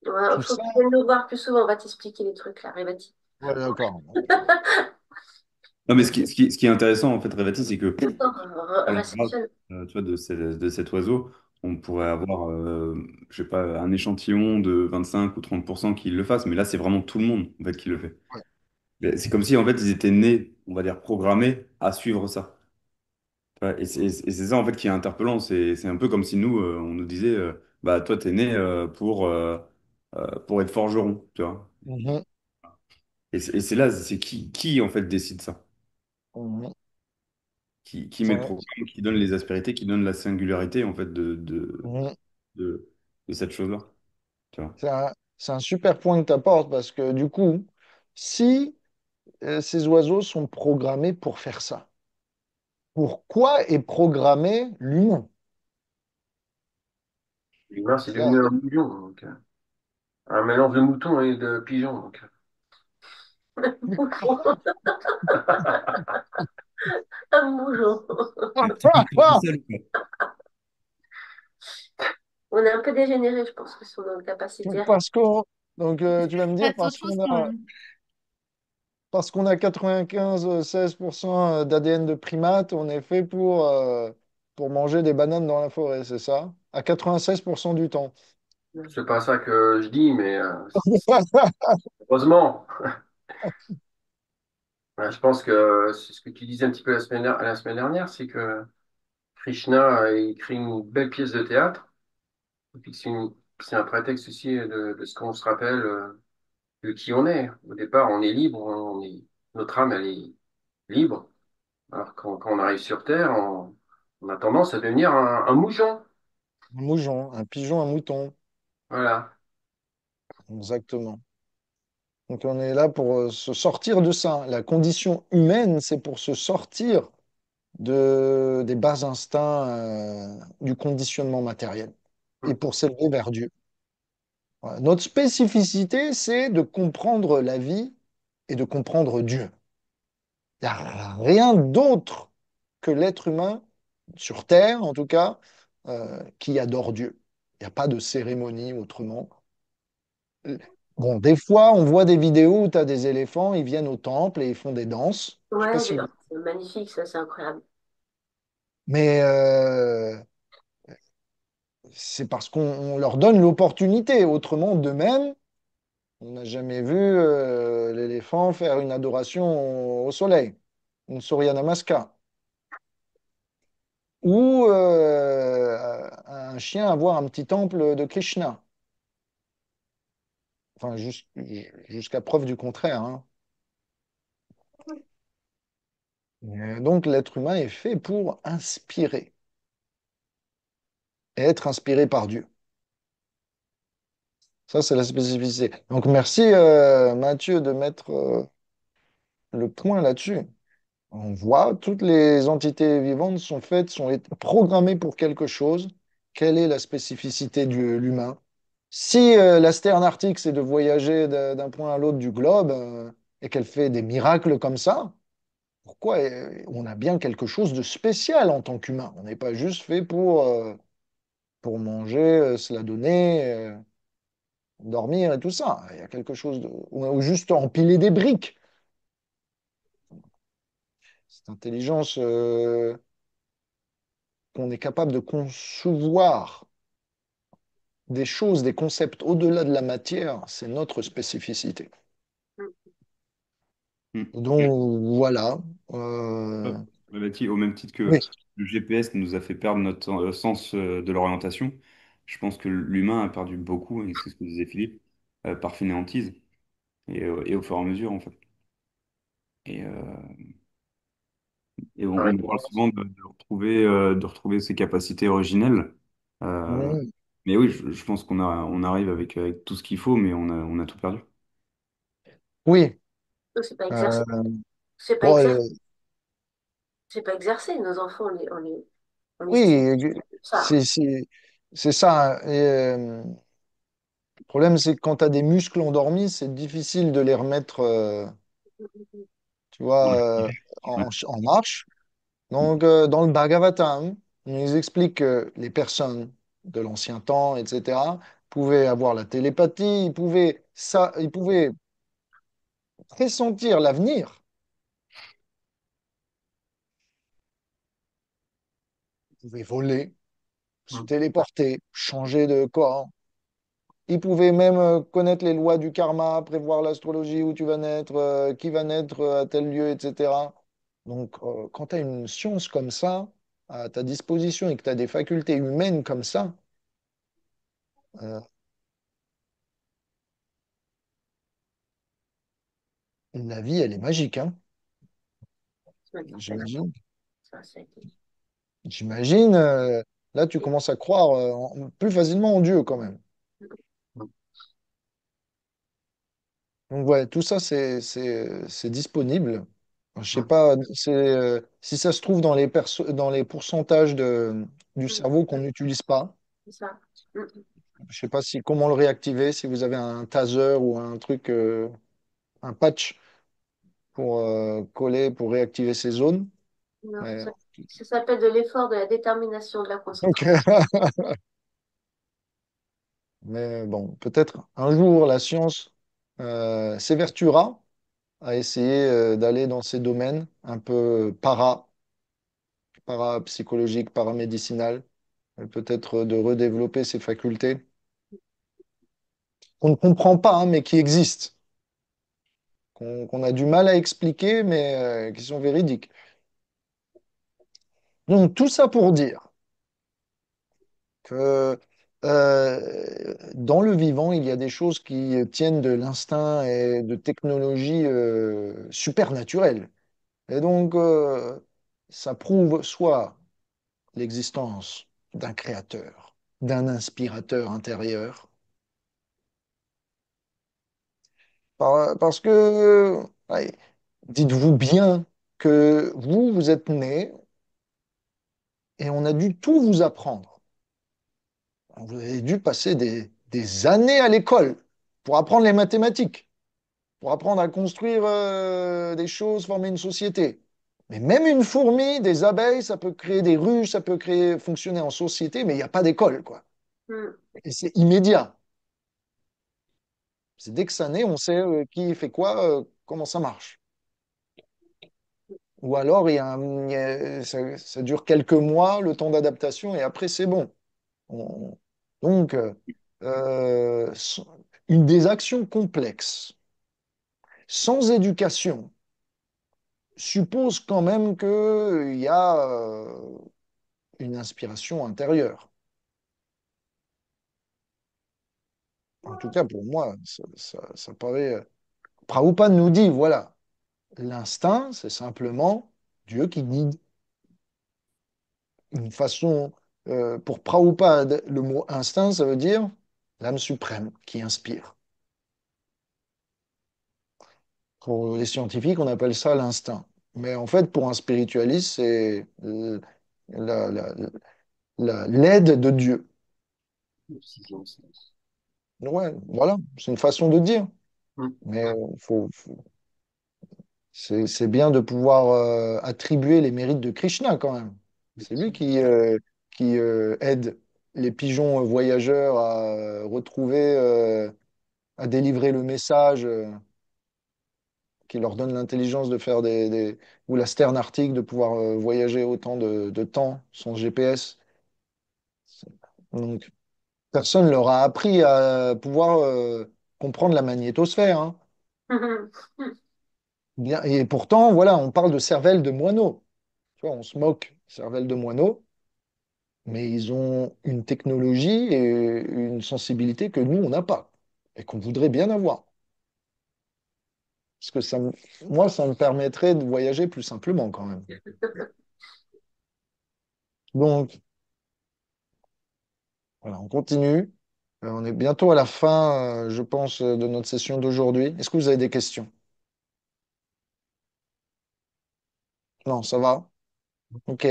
il
Tout
faut
ça,
que tu viennes nous voir plus souvent, on va t'expliquer les trucs là, Révati.
ouais, d'accord.
Non, mais ce qui est intéressant, en fait, Révati, c'est que à la base,
Réceptionne.
tu vois, de cet oiseau, on pourrait avoir, je sais pas, un échantillon de 25 ou 30% qui le fasse, mais là, c'est vraiment tout le monde, en fait, qui le fait.
Ouais.
Mais c'est comme si, en fait, ils étaient nés, on va dire, programmés à suivre ça. Ouais, et c'est ça, en fait, qui est interpellant. C'est un peu comme si nous, on nous disait, bah, toi, t'es né pour être forgeron, tu vois.
Mhm,
Et c'est là, c'est qui, en fait, décide ça?
mhm.
Qui met le programme, qui donne les aspérités, qui donne la singularité, en fait,
Mhm.
de, de cette chose-là, tu vois.
C'est un super point que tu apportes parce que du coup, si ces oiseaux sont programmés pour faire ça, pourquoi est programmé l'humain?
L'humain, c'est
Ça,
devenu un bouillon, donc, un mélange de mouton et de pigeon. Donc.
Un bougeon. On est un peu dégénéré, je pense, que sur nos capacités.
parce qu'on, donc tu vas me dire
Faites autre chose quand même.
parce qu'on a 95-16% d'ADN de primate, on est fait pour manger des bananes dans la forêt, c'est ça? À 96% du temps.
C'est pas ça que je dis, mais heureusement. Je pense que c'est ce que tu disais un petit peu la semaine dernière, c'est que Krishna a écrit une belle pièce de théâtre. Et puis que c'est un prétexte aussi de ce qu'on se rappelle de qui on est. Au départ, on est libre, notre âme, elle est libre. Alors quand on arrive sur Terre, on a tendance à devenir un mouton.
Un mouton, un pigeon, un mouton.
Voilà.
Exactement. Donc on est là pour se sortir de ça. La condition humaine, c'est pour se sortir des bas instincts du conditionnement matériel et
Mm.
pour s'élever vers Dieu. Voilà. Notre spécificité, c'est de comprendre la vie et de comprendre Dieu. Il n'y a rien d'autre que l'être humain, sur Terre en tout cas, qui adore Dieu. Il n'y a pas de cérémonie autrement. Bon, des fois, on voit des vidéos où tu as des éléphants, ils viennent au temple et ils font des danses. Je sais pas
Ouais,
si vous...
c'est magnifique, ça, c'est incroyable.
Mais c'est parce qu'on leur donne l'opportunité. Autrement, d'eux-mêmes, on n'a jamais vu l'éléphant faire une adoration au soleil, une Surya Namaskar, ou un chien avoir un petit temple de Krishna. Enfin, jusqu'à preuve du contraire, hein. Donc, l'être humain est fait pour inspirer et être inspiré par Dieu. Ça, c'est la spécificité. Donc, merci Mathieu de mettre le point là-dessus. On voit, toutes les entités vivantes sont faites, programmées pour quelque chose. Quelle est la spécificité de l'humain? Si la sterne arctique, c'est de voyager d'un point à l'autre du globe et qu'elle fait des miracles comme ça, pourquoi on a bien quelque chose de spécial en tant qu'humain? On n'est pas juste fait pour manger, se la donner, dormir et tout ça. Il y a quelque chose de... Ou juste empiler des briques. Cette intelligence qu'on est capable de concevoir des choses, des concepts au-delà de la matière, c'est notre spécificité.
Mm.
Hmm.
Donc voilà.
Ouais, au même titre que
Oui,
le GPS nous a fait perdre notre sens de l'orientation, je pense que l'humain a perdu beaucoup, et c'est ce que disait Philippe, par fainéantise et au fur et à mesure, en fait. Et,
Par
on parle souvent de retrouver ses capacités originelles. Euh,
mm,
mais oui, je pense on arrive avec tout ce qu'il faut, mais on a tout perdu.
oui.
C'est pas
Euh,
exercé. C'est pas
bon,
exercé. C'est pas exercé. Nos enfants, on les stimule
oui,
ça.
c'est ça. Et, le problème, c'est que quand tu as des muscles endormis, c'est difficile de les remettre, tu vois,
Ouais.
en marche. Donc, dans le Bhagavatam, on nous explique que les personnes de l'ancien temps, etc., pouvaient avoir la télépathie, ils pouvaient pressentir l'avenir, ils pouvaient voler, se
Mm.
téléporter, changer de corps. Ils pouvaient même connaître les lois du karma, prévoir l'astrologie où tu vas naître, qui va naître à tel lieu, etc. Donc, quand tu as une science comme ça à ta disposition et que tu as des facultés humaines comme ça, euh, la vie, elle est magique, hein.
C'est n'importe quoi.
J'imagine.
Ça,
J'imagine. Là, tu commences à croire plus facilement en Dieu quand même. Donc, ouais, tout ça, c'est disponible. Je sais
Mm.
pas, si ça se trouve dans les pourcentages du cerveau qu'on n'utilise pas.
c'est ça. Mm.
Je sais pas comment le réactiver, si vous avez un taser ou un truc, un patch pour coller, pour réactiver ces zones.
Non,
Mais,
ça s'appelle de l'effort, de la détermination, de la
ok.
concentration.
Mais bon, peut-être un jour la science s'évertuera à essayer d'aller dans ces domaines un peu parapsychologiques, paramédicinales, peut-être de redévelopper ces facultés qu'on ne comprend pas, hein, mais qui existent, qu'on a du mal à expliquer, mais qui sont véridiques. Donc, tout ça pour dire que dans le vivant, il y a des choses qui tiennent de l'instinct et de technologies supernaturelles. Et donc, ça prouve soit l'existence d'un créateur, d'un inspirateur intérieur, parce que, ouais, dites-vous bien que vous êtes né et on a dû tout vous apprendre. Vous avez dû passer des années à l'école pour apprendre les mathématiques, pour apprendre à construire des choses, former une société. Mais même une fourmi, des abeilles, ça peut créer des ruches, ça peut créer, fonctionner en société, mais il n'y a pas d'école, quoi.
Mm.
Et c'est immédiat. C'est dès que ça naît, on sait qui fait quoi, comment ça marche. Ou alors, ça dure quelques mois, le temps d'adaptation, et après, c'est bon. On- donc, euh, s- une des actions complexes, sans éducation, suppose quand même qu'il y a une inspiration intérieure. En tout cas, pour moi, ça paraît. Prabhupada nous dit, voilà, l'instinct, c'est simplement Dieu qui guide. Une façon, pour Prabhupada, le mot instinct, ça veut dire l'âme suprême qui inspire. Pour les scientifiques, on appelle ça l'instinct. Mais en fait, pour un spiritualiste, c'est la- la- l'aide de Dieu.
Le sixième sens.
Ouais, voilà, c'est une façon de dire.
Mm.
Mais c'est bien de pouvoir attribuer les mérites de Krishna quand même. C'est lui qui aide les pigeons voyageurs à retrouver, à délivrer le message, qui leur donne l'intelligence de faire ou la sterne arctique de pouvoir voyager autant de temps sans GPS. Donc, personne ne leur a appris à pouvoir comprendre la magnétosphère, hein. Bien, et pourtant, voilà, on parle de cervelle de moineau. Tu vois, on se moque cervelle de moineau, mais ils ont une technologie et une sensibilité que nous, on n'a pas et qu'on voudrait bien avoir. Parce que moi, ça me permettrait de voyager plus simplement quand même. Donc, voilà, on continue. On est bientôt à la fin, je pense, de notre session d'aujourd'hui. Est-ce que vous avez des questions? Non, ça va? Ok.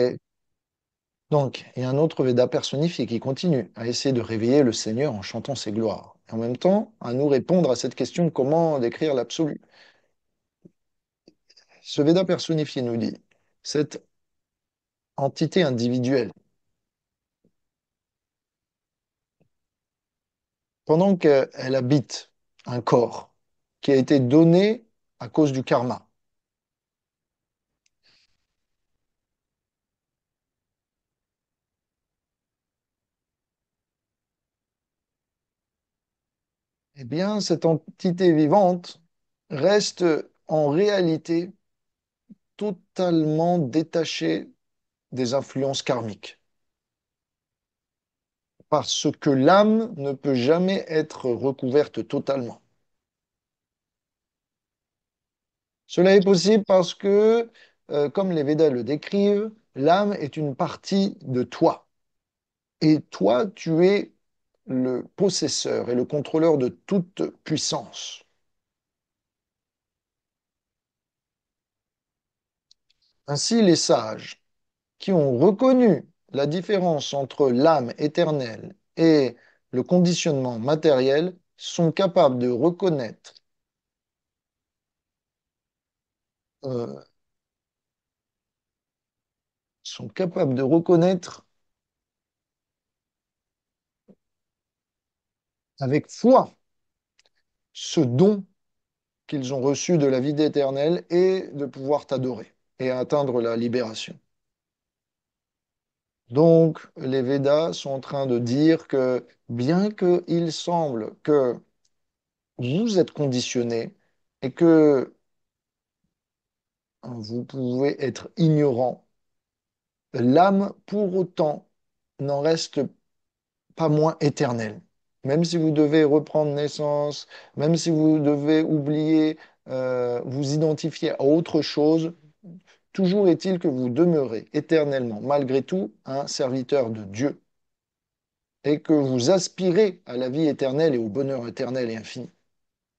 Donc, il y a un autre Veda personnifié qui continue à essayer de réveiller le Seigneur en chantant ses gloires. Et en même temps, à nous répondre à cette question, comment décrire l'absolu? Ce Veda personnifié nous dit, cette entité individuelle, pendant qu'elle habite un corps qui a été donné à cause du karma, eh bien, cette entité vivante reste en réalité totalement détachée des influences karmiques, parce que l'âme ne peut jamais être recouverte totalement. Cela est possible parce que, comme les Védas le décrivent, l'âme est une partie de toi. Et toi, tu es le possesseur et le contrôleur de toute puissance. Ainsi, les sages qui ont reconnu la différence entre l'âme éternelle et le conditionnement matériel sont capables de reconnaître, euh, sont capables de reconnaître avec foi ce don qu'ils ont reçu de la vie éternelle et de pouvoir t'adorer et atteindre la libération. Donc, les Védas sont en train de dire que bien qu'il semble que vous êtes conditionné et que vous pouvez être ignorant, l'âme, pour autant, n'en reste pas moins éternelle. Même si vous devez reprendre naissance, même si vous devez oublier, vous identifier à autre chose, toujours est-il que vous demeurez éternellement, malgré tout, un serviteur de Dieu et que vous aspirez à la vie éternelle et au bonheur éternel et infini.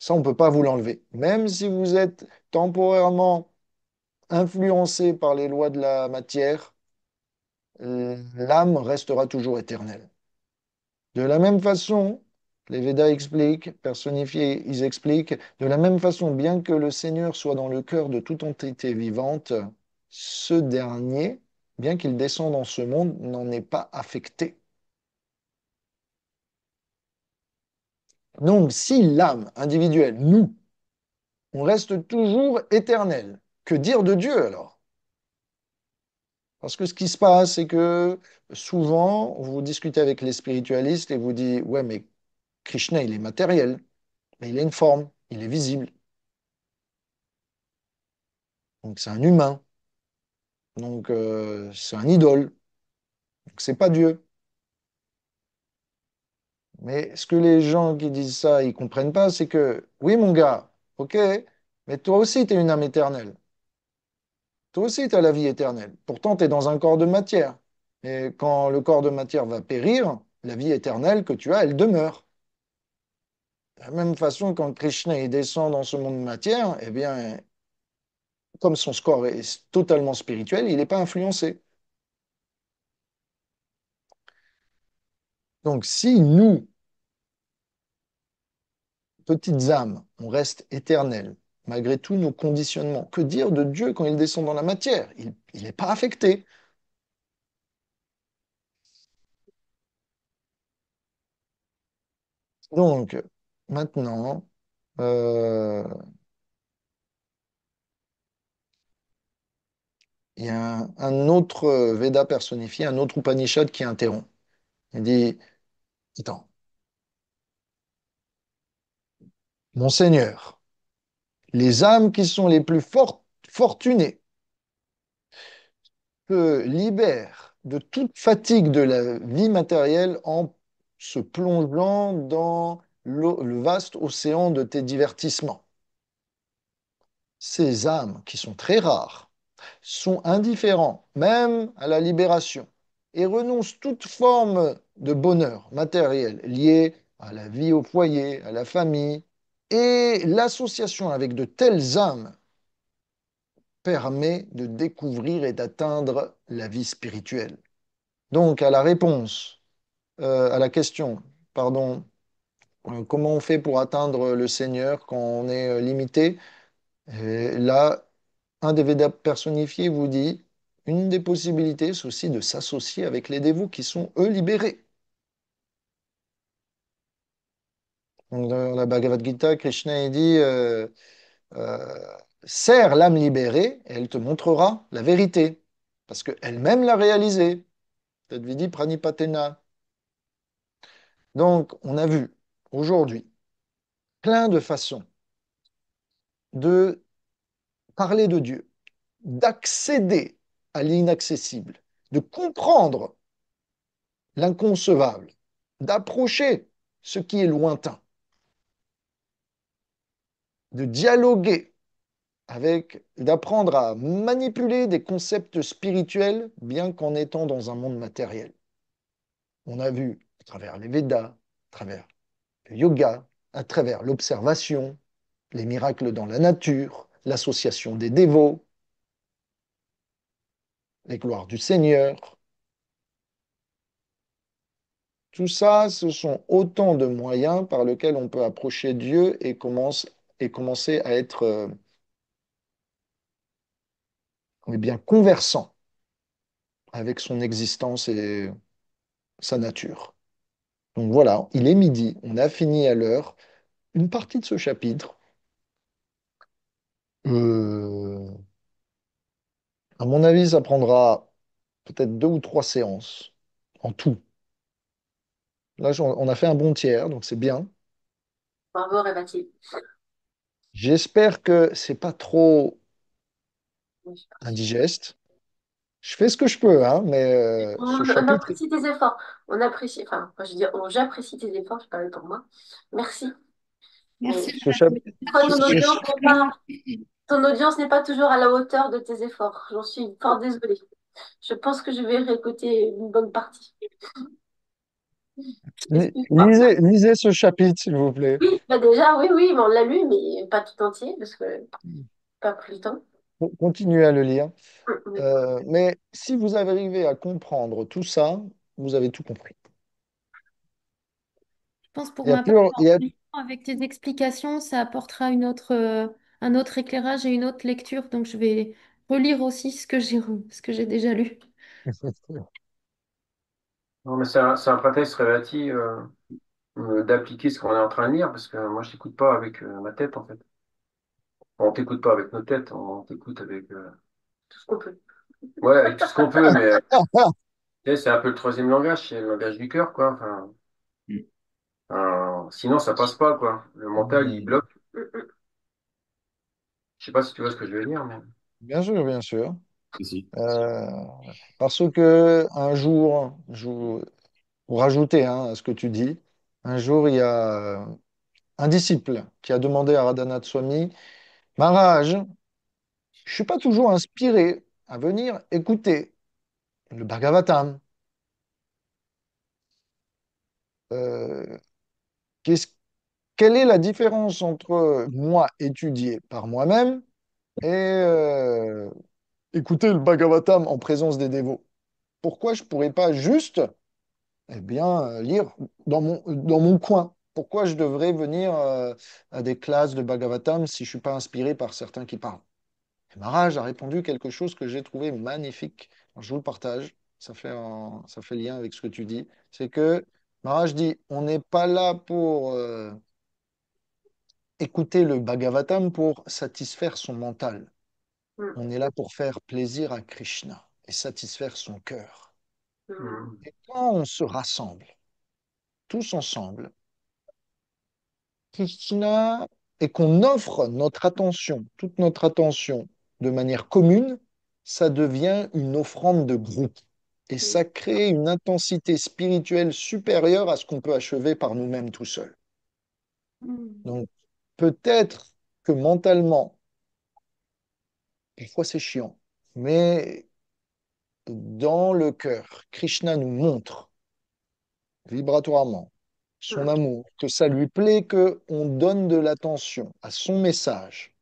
Ça, on ne peut pas vous l'enlever. Même si vous êtes temporairement influencé par les lois de la matière, l'âme restera toujours éternelle. De la même façon, les Védas expliquent, personnifiés, ils expliquent, de la même façon, bien que le Seigneur soit dans le cœur de toute entité vivante, ce dernier, bien qu'il descende dans ce monde, n'en est pas affecté. Donc, si l'âme individuelle, nous, on reste toujours éternel, que dire de Dieu alors? Parce que ce qui se passe, c'est que souvent, vous discutez avec les spiritualistes et vous dites, ouais, mais Krishna, il est matériel, mais il a une forme, il est visible. Donc c'est un humain, donc c'est un idole, donc c'est pas Dieu. Mais ce que les gens qui disent ça, ils comprennent pas, c'est que, oui, mon gars, ok, mais toi aussi, tu es une âme éternelle. Toi aussi, tu as la vie éternelle. Pourtant, tu es dans un corps de matière. Et quand le corps de matière va périr, la vie éternelle que tu as, elle demeure. De la même façon, quand Krishna il descend dans ce monde de matière, eh bien, comme son score est totalement spirituel, il n'est pas influencé. Donc, si nous, petites âmes, on reste éternels, malgré tous nos conditionnements, que dire de Dieu quand il descend dans la matière? Il n'est pas affecté. Donc, maintenant, euh, il y a un autre Veda personnifié, un autre Upanishad qui interrompt. Il dit, attends, mon Seigneur, les âmes qui sont les plus fortunées se libèrent de toute fatigue de la vie matérielle en se plongeant dans le vaste océan de tes divertissements. Ces âmes, qui sont très rares, sont indifférents même à la libération et renoncent toute forme de bonheur matériel lié à la vie au foyer, à la famille. Et l'association avec de telles âmes permet de découvrir et d'atteindre la vie spirituelle. Donc, à la réponse, à la question, pardon, comment on fait pour atteindre le Seigneur quand on est limité? Et là, un des Védas personnifiés vous dit, une des possibilités, c'est aussi de s'associer avec les dévots qui sont, eux, libérés. Donc, dans la Bhagavad Gita, Krishna il dit, euh, sers l'âme libérée et elle te montrera la vérité, parce qu'elle-même l'a réalisée. Tadvidi pranipatena. Donc, on a vu aujourd'hui plein de façons de parler de Dieu, d'accéder à l'inaccessible, de comprendre l'inconcevable, d'approcher ce qui est lointain, de dialoguer avec, d'apprendre à manipuler des concepts spirituels bien qu'en étant dans un monde matériel. On a vu à travers les Védas, à travers le yoga, à travers l'observation, les miracles dans la nature, l'association des dévots, les gloires du Seigneur. Tout ça, ce sont autant de moyens par lesquels on peut approcher Dieu et commencer à être bien conversant avec son existence et sa nature. Donc voilà, il est midi, on a fini à l'heure une partie de ce chapitre. Euh, à mon avis, ça prendra peut-être 2 ou 3 séances en tout. Là, on a fait un bon tiers, donc c'est bien.
Bravo, Révati.
J'espère que c'est pas trop
Oui, je suis partie.
indigeste. Je fais ce que je peux, hein, mais ce
On
chapitre,
apprécie tes efforts. On apprécie, enfin, moi, je veux dire, j'apprécie tes efforts, je parle pour moi. Merci. Mais
Merci,
ce,
Valérie.
chap-
des fois,
ce-
nos
ce
audiences
ch-
n'ont pas, ton audience n'est pas toujours à la hauteur de tes efforts. J'en suis fort désolée. Je pense que je vais réécouter une bonne partie. Excuse-moi.
Lisez ce chapitre, s'il vous plaît.
Oui, bah déjà, oui, oui, mais on l'a lu, mais pas tout entier, parce que pas pris le temps.
Continuez à le lire.
Oui.
Mais si vous arrivez à comprendre tout ça, vous avez tout compris.
Je pense pour
Il y a
ma
plus,
part,
il y a,
avec tes explications, ça apportera un autre éclairage et une autre lecture. Donc, je vais relire aussi ce que j'ai déjà lu.
Non, mais c'est un prétexte relatif d'appliquer ce qu'on est en train de lire, parce que moi, je t'écoute pas avec ma tête, en fait. On t'écoute pas avec nos têtes, on t'écoute avec,
Tout ce qu'on peut.
ouais, avec tout ce qu'on peut, mais tu sais, c'est un peu le troisième langage, c'est le langage du cœur, quoi. Sinon, ça passe pas, quoi. Le mental, il bloque. Je sais pas si tu vois ce que je veux dire, mais.
Bien sûr, bien sûr.
Si, si.
Euh, Parce que un jour, pour rajouter à ce que tu dis, un jour, il y a un disciple qui a demandé à Radhanath Swami, Maharaj, je suis pas toujours inspiré à venir écouter le Bhagavatam. Euh, qu'est-ce- Quelle est la différence entre moi étudier par moi-même et écouter le Bhagavatam en présence des dévots? Pourquoi je pourrais pas juste lire dans mon coin? Pourquoi je devrais venir à des classes de Bhagavatam si je suis pas inspiré par certains qui parlent? Et Maharaj a répondu quelque chose que j'ai trouvé magnifique. Alors, je vous le partage. Ça fait lien avec ce que tu dis. C'est que Maharaj dit, on n'est pas là pour écouter le Bhagavatam pour satisfaire son mental. On est là pour faire plaisir à Krishna et satisfaire son cœur.
Hmm.
Et quand on se rassemble, tous ensemble, Krishna, et qu'on offre notre attention, toute notre attention de manière commune, ça devient une offrande de groupe. Et ça crée une intensité spirituelle supérieure à ce qu'on peut achever par nous-mêmes tout seuls.
Mm.
Donc, peut-être que mentalement, parfois c'est chiant, mais dans le cœur, Krishna nous montre vibratoirement son amour, que ça lui plaît que on donne de l'attention à son message,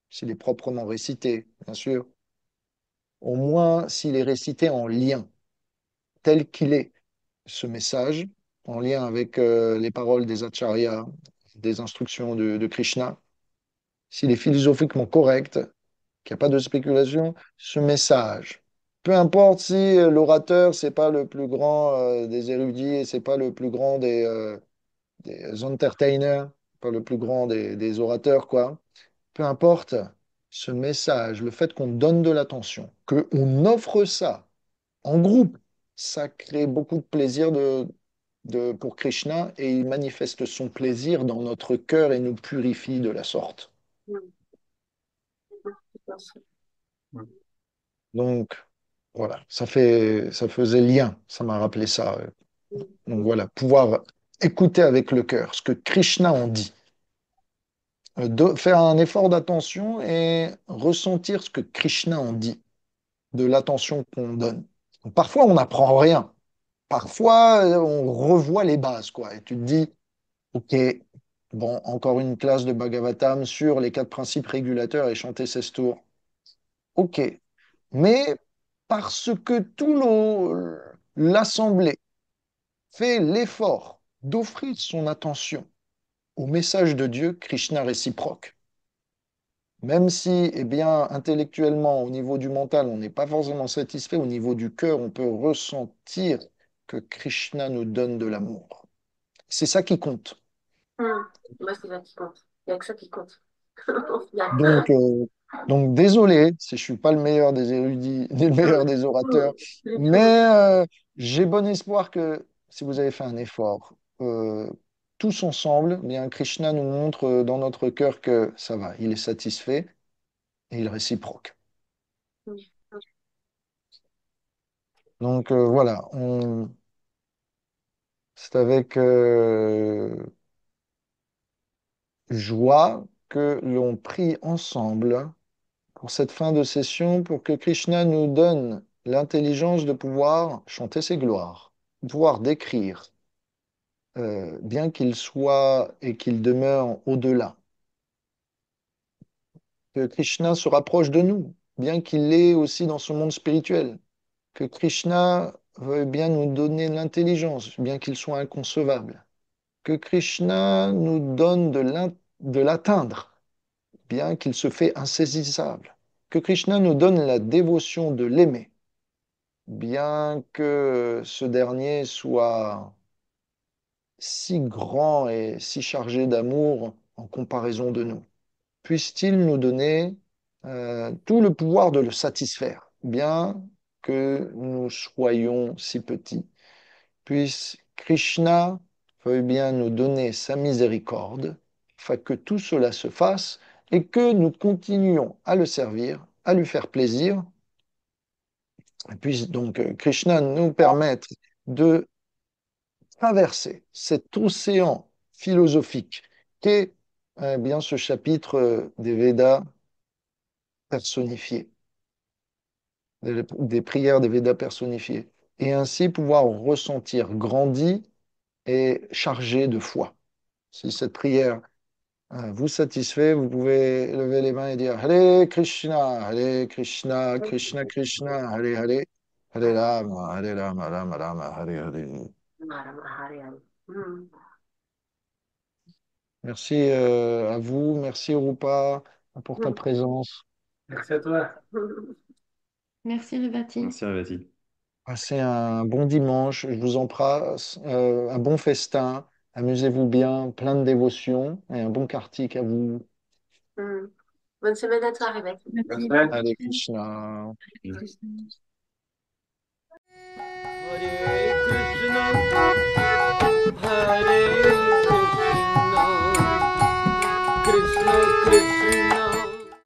s'il est proprement récité, bien sûr, au moins s'il est récité en lien, tel qu'il est, ce message, en lien avec les paroles des acharyas, des instructions de Krishna, s'il est philosophiquement correct, qu'il n'y a pas de spéculation, ce message. Peu importe si l'orateur, c'est pas le plus grand des érudits et c'est pas le plus grand des entertainers, pas le plus grand des orateurs, quoi. Peu importe ce message, le fait qu'on donne de l'attention, qu'on offre ça en groupe, ça crée beaucoup de plaisir pour Krishna et il manifeste son plaisir dans notre cœur et nous purifie de la sorte. Donc, voilà, ça faisait lien, ça m'a rappelé ça. Donc voilà, pouvoir écouter avec le cœur ce que Krishna en dit, faire un effort d'attention et ressentir ce que Krishna en dit, de l'attention qu'on donne. Donc, parfois, on n'apprend rien. Parfois, on revoit les bases, quoi. Et tu te dis, OK, bon, encore une classe de Bhagavatam sur les quatre principes régulateurs et chanter 16 tours. OK. Mais parce que l'Assemblée fait l'effort d'offrir son attention au message de Dieu, Krishna réciproque. Même si, eh bien, intellectuellement, au niveau du mental, on n'est pas forcément satisfait, au niveau du cœur, on peut ressentir que Krishna nous donne de l'amour. C'est ça qui compte.
Moi, c'est ça qui compte. Il n'y a que ça qui compte. Au final.
Donc, désolé si je suis pas le meilleur des érudits, le meilleur des orateurs,
Du tout.
mais j'ai bon espoir que si vous avez fait un effort, tous ensemble, bien Krishna nous montre dans notre cœur que ça va, il est satisfait et il est réciproque. Donc voilà, c'est avec joie que l'on prie ensemble pour cette fin de session, pour que Krishna nous donne l'intelligence de pouvoir chanter ses gloires, de pouvoir décrire, bien qu'il soit et qu'il demeure au-delà. Que Krishna se rapproche de nous, bien qu'il est aussi dans ce monde spirituel. Que Krishna veuille bien nous donner l'intelligence, bien qu'il soit inconcevable. Que Krishna nous donne de l'atteindre, bien qu'il se fait insaisissable. Que Krishna nous donne la dévotion de l'aimer, bien que ce dernier soit si grand et si chargé d'amour en comparaison de nous. Puisse-t-il nous donner tout le pouvoir de le satisfaire, bien que nous soyons si petits. Puisse Krishna veuille bien nous donner sa miséricorde, afin que tout cela se fasse et que nous continuions à le servir, à lui faire plaisir. Et puisse donc Krishna nous permettre de traverser cet océan philosophique qu'est bien ce chapitre des Védas personnifiés, des prières des Védas personnifiées, et ainsi pouvoir ressentir grandi et chargé de foi. Si cette prière vous satisfait, vous pouvez lever les mains et dire Hare Krishna, Krishna Krishna, Hare Hare, Hare Rama, Rama Rama, Hare Hare. Merci à vous, merci Rupa pour ta présence.
Merci à toi.
Merci, Rivati.
Merci, Rivati.
Passez un bon dimanche, je vous embrasse, un bon festin, amusez-vous bien, plein de dévotion et un bon kartik à vous.
Bonne semaine à toi, Rebecca.
Bonne
Merci.
semaine.
Hare Krishna.
Hare Krishna, Krishna Krishna,